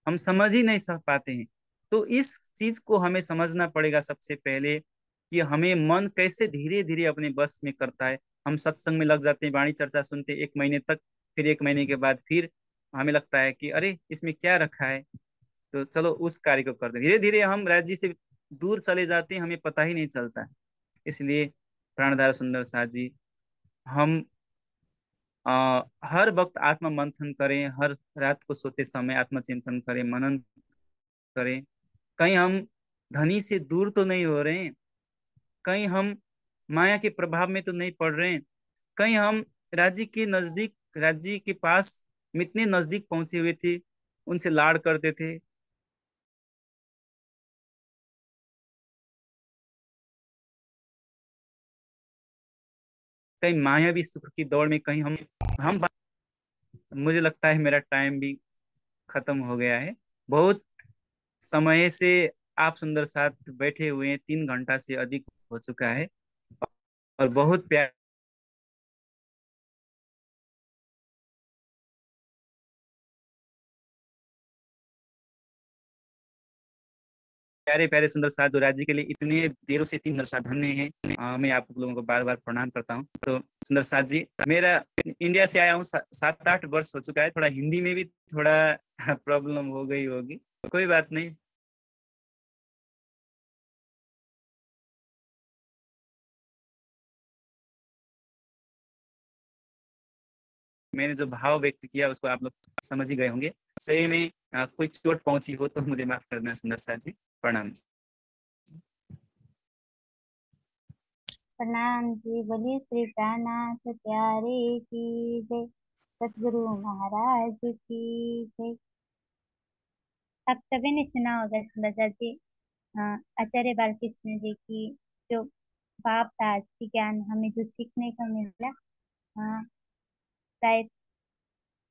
हम समझ ही नहीं सक पाते हैं। तो इस चीज को हमें समझना पड़ेगा सबसे पहले कि हमें मन कैसे धीरे धीरे अपने बस में करता है। हम सत्संग में लग जाते हैं, वाणी चर्चा सुनते हैं 1 महीने तक, फिर 1 महीने के बाद फिर हमें लगता है कि अरे इसमें क्या रखा है, तो चलो उस कार्य को करते हैं। धीरे धीरे हम राज्य से दूर चले जाते हैं, हमें पता ही नहीं चलता है। इसलिए प्राणधार सुंदर साथ जी, हम हर वक्त आत्म मंथन करें, हर रात को सोते समय आत्मचिंतन करें, मनन करें। कहीं हम धनी से दूर तो नहीं हो रहे हैं, कहीं हम माया के प्रभाव में तो नहीं पड़ रहे हैं, कहीं हम राज्य के नजदीक, राज्य के पास हम इतने नजदीक पहुंचे हुए थे, उनसे लाड़ करते थे, कहीं मायावी सुख की दौड़ में कहीं हम मुझे लगता है मेरा टाइम भी खत्म हो गया है। बहुत समय से आप सुंदर साथ बैठे हुए हैं, 3 घंटा से अधिक हो चुका है, और बहुत प्यारे प्यारे सुंदर साथ जो राज्य के लिए इतने देरों से 3 साल धन्य हैं। मैं आप लोगों को बार बार प्रणाम करता हूँ। तो सुंदर साथ जी, मेरा इंडिया से आया हूँ 7-8 वर्ष हो चुका है, थोड़ा हिंदी में भी थोड़ा प्रॉब्लम हो गई होगी, कोई बात नहीं। मैंने जो भाव व्यक्त किया उसको आप लोग समझ ही गए होंगे। सही में कोई चोट पहुंची हो तो मुझे माफ करना सुंदर साथ जी। प्रणाम। प्रणाम जी। बोलिए श्री प्राणनाथ प्यारे की जय, सतगुरु महाराज की जय। आप सभी ने सुना होगा सुंदर जी, आचार्य बालकृष्ण जी की जो भाव था, आज की ज्ञान हमें जो सीखने को मिला। शायद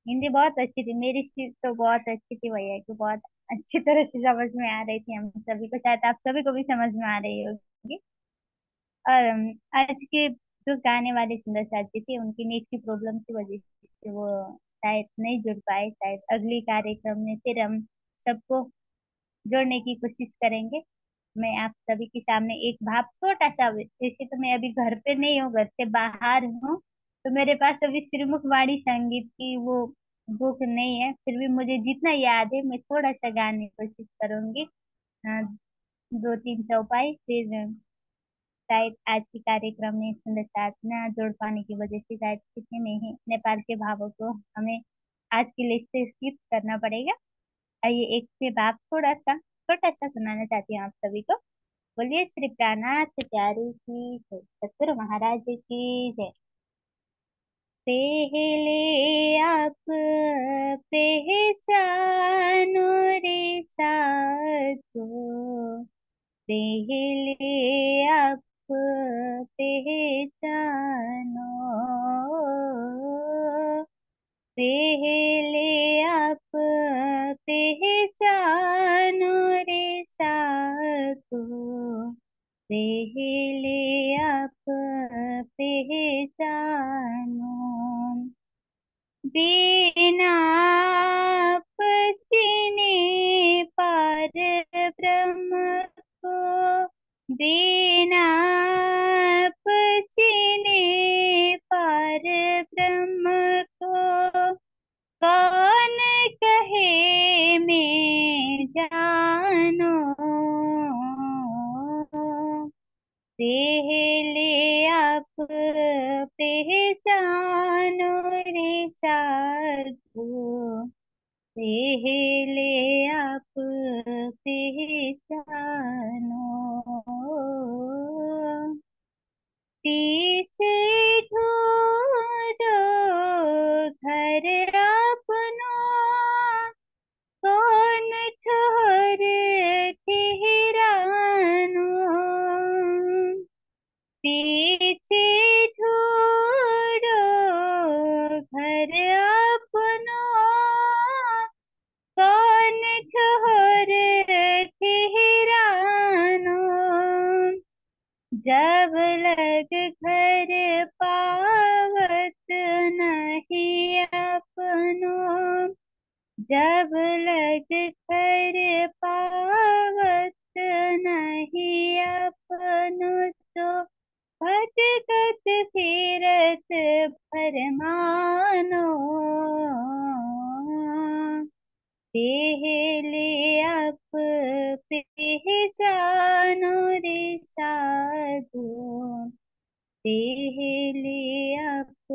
हिंदी बहुत अच्छी थी, मेरी चीज तो बहुत अच्छी थी भैया की, बहुत अच्छी तरह से समझ में आ रही थी हम सभी को, शायद आप सभी को भी समझ में आ रही होगी। और आज के जो गाने वाले सुंदर साथ जी थे, उनकी नेट की प्रॉब्लम की वजह से वो शायद नहीं जुड़ पाए। शायद अगली कार्यक्रम में फिर हम सबको जोड़ने की कोशिश करेंगे। मैं आप सभी के सामने एक भाव छोटा सा, जैसे तो मैं अभी घर पे नहीं हूँ, घर से बाहर हूँ, तो मेरे पास अभी श्रीमुख वाणी संगीत की वो बुक नहीं है, फिर भी मुझे जितना याद है मैं थोड़ा सा गाने की कोशिश करूंगी। 2-3 चौपाई, फिर शायद आज के कार्यक्रम में सुंदर साथ न जोड़ पाने की वजह से शायद किसी में ही नेपाल के भावों को हमें आज की लिस्ट से स्किप करना पड़ेगा। आइए एक से भाव थोड़ा सा छोटा सा सुनाना चाहती हूँ आप सभी को। बोलिए श्री प्राणनाथ प्यारे की जय, सतगुरु महाराज की जय। पहले आप पहचानो रे साधो, पहले आप पहचानो, पहले आप पहचानो रे साधो, पहले आप पहचानो। बिना आप चिने पार ब्रह्म को, बिना आप चिने पार ब्रह्म को, कौन कहे मैं जानो। पहले आप पहचानो रे साधु, पहले आप पहचानो। पीछे ढूंढो घर अपनो, कौन ठोर ठहरानो। पीछे ढूंढो घर अपनो, कौन ठोर ठहरानो। जब लग घर पावत नहीं अपनो, जब लग घर पावत पहले आप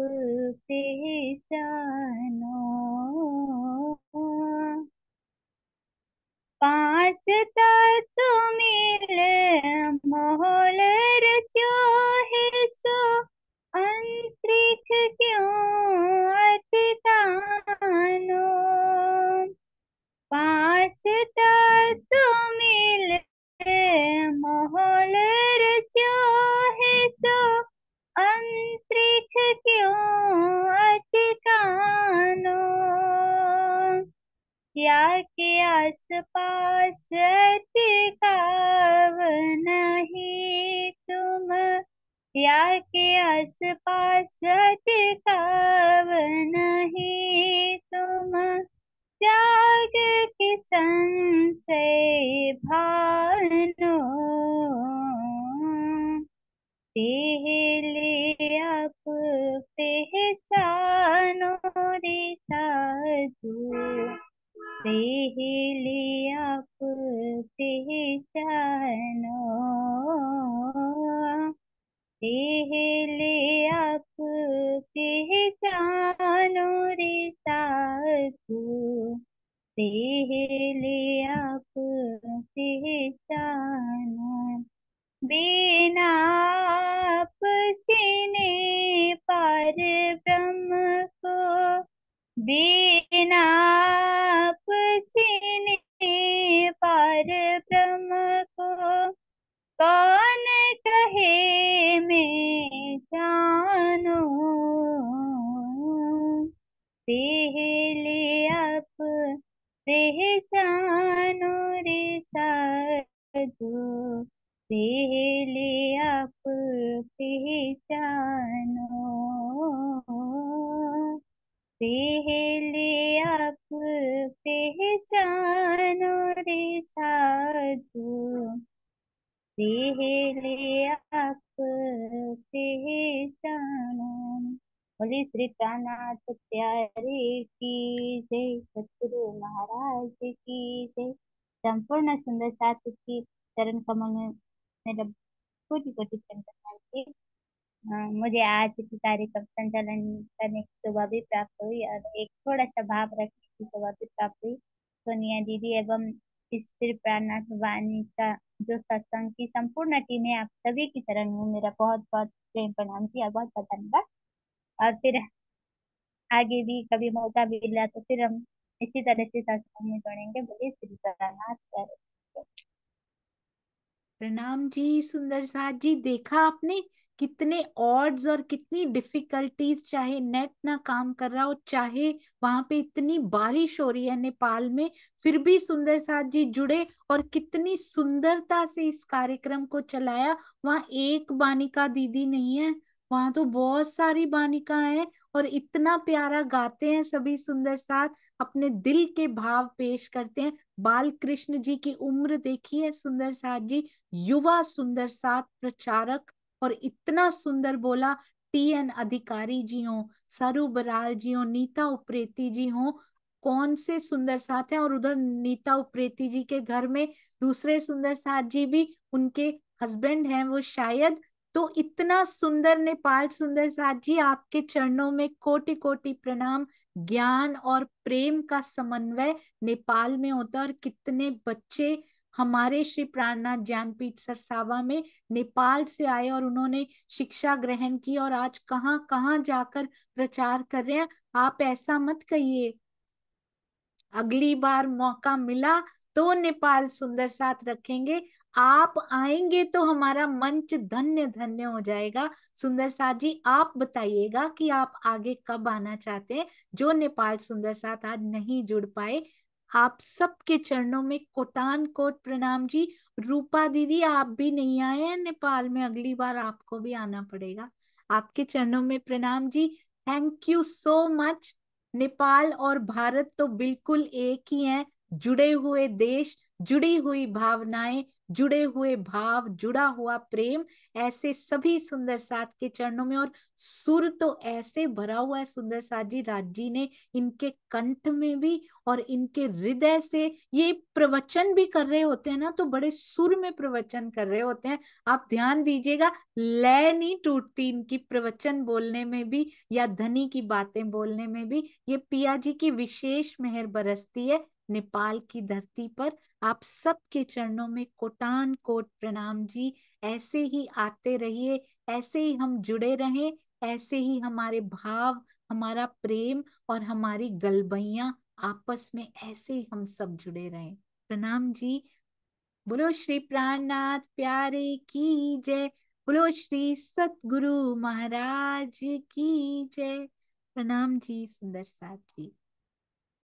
पहचानो। पांच तत्व मिले मोहल रचो है सो, अंतरिक्ष क्यों अटकानो। पांच तत्व मिले मोहल रचो है सो, अंतरिक्ष क्यों अटकानो। या के आस पास टिकाव नहीं तुम, या के आस पास टिकाव नहीं तुम, त्याग के संशय भानो। पहले आप पहचानो रे साधु, पहले आप पहचानो। पहले आप पहचानो रे साधु, पहले आप पहचानो। बिना आप चिने पार ब्रह्म को, बिना आप चिने पार ब्रह्म को, कौन कहे मैं जानो। पहले आप पहचानो रे साधु, पहले आप पहचानो। पहले आप पहचानो रे साधु, पहले आप पहचानो। बोले श्री प्राणनाथ प्यारे की जय, सतगुरु महाराज की जय। संपूर्ण सुंदर साथ की चरण कमल में मेरा कोटि कोटि प्रणाम है। मुझे आज की कार्यक्रम संचालन करने की शोभा भी प्राप्त हुई और एक थोड़ा सा भाव रखने की शोभा भी प्राप्त हुई। सोनिया दीदी एवं इस श्री प्राणनाथ वाणी का जो सत्संग की संपूर्ण टीम है, आप सभी की चरण में मेरा बहुत बहुत प्रेम प्रणाम किया, बहुत बहुत धन्यवाद। और फिर आगे भी कभी मौका मिला तो फिर हम इसी तरह से सत्संग में जुड़ेंगे। बोलिए श्री प्राणनाथ। प्रणाम जी सुंदर साथ जी। देखा आपने कितने ऑड्स और कितनी डिफिकल्टीज, चाहे नेट ना काम कर रहा हो, चाहे वहां पे इतनी बारिश हो रही है नेपाल में, फिर भी सुंदर साथ जी जुड़े और कितनी सुंदरता से इस कार्यक्रम को चलाया। वहां एक बानिका दीदी नहीं है, वहां तो बहुत सारी बानिका हैं और इतना प्यारा गाते हैं सभी सुंदर साथ, अपने दिल के भाव पेश करते हैं। बाल कृष्ण जी की उम्र देखिए सुंदर साथ जी, युवा सुंदर साथ प्रचारक, और इतना सुंदर बोला। टी.एन. अधिकारी जी हो, सरू बराल जी हो, नीता उप्रेती जी हो, कौन से सुंदर साथ हैं। और उधर नीता उप्रेती जी के घर में दूसरे सुंदर साथ जी भी उनके हस्बैंड हैं वो शायद। तो इतना सुंदर नेपाल सुंदर साथ जी, आपके चरणों में कोटि कोटि प्रणाम। ज्ञान और प्रेम का समन्वय नेपाल में होता है, और कितने बच्चे हमारे श्री प्राणनाथ ज्ञानपीठ सरसावा में नेपाल से आए और उन्होंने शिक्षा ग्रहण की और आज कहाँ कहाँ जाकर प्रचार कर रहे हैं। आप ऐसा मत कहिए, अगली बार मौका मिला तो नेपाल सुंदर साथ रखेंगे। आप आएंगे तो हमारा मंच धन्य धन्य हो जाएगा। सुंदर साथ जी आप बताइएगा कि आप आगे कब आना चाहते हैं, जो नेपाल सुंदर साथ आज नहीं जुड़ पाए। आप सबके चरणों में कोटान कोट प्रणाम जी। रूपा दीदी आप भी नहीं आए हैं नेपाल में, अगली बार आपको भी आना पड़ेगा। आपके चरणों में प्रणाम जी। Thank you so much. Nepal और भारत तो बिल्कुल एक ही हैं, जुड़े हुए देश, जुड़ी हुई भावनाएं, जुड़े हुए भाव, जुड़ा हुआ प्रेम, ऐसे सभी सुंदर साथ के चरणों में। और सुर तो ऐसे भरा हुआ है सुंदर साथ जी, राज जी ने इनके कंठ में भी और इनके हृदय से ये प्रवचन भी कर रहे होते हैं ना, तो बड़े सुर में प्रवचन कर रहे होते हैं। आप ध्यान दीजिएगा, लय नहीं टूटती इनकी प्रवचन बोलने में भी या धनी की बातें बोलने में भी। ये पिया जी की विशेष मेहर बरसती है नेपाल की धरती पर। आप सबके चरणों में कोटान कोट प्रणाम जी। ऐसे ही आते रहिए, ऐसे ही हम जुड़े रहें, ऐसे ही हमारे भाव, हमारा प्रेम और हमारी गलबैया आपस में ऐसे ही हम सब जुड़े रहें। प्रणाम जी। बोलो श्री प्राणनाथ प्यारे की जय। बोलो श्री सतगुरु महाराज की जय। प्रणाम जी सुंदर साथ जी।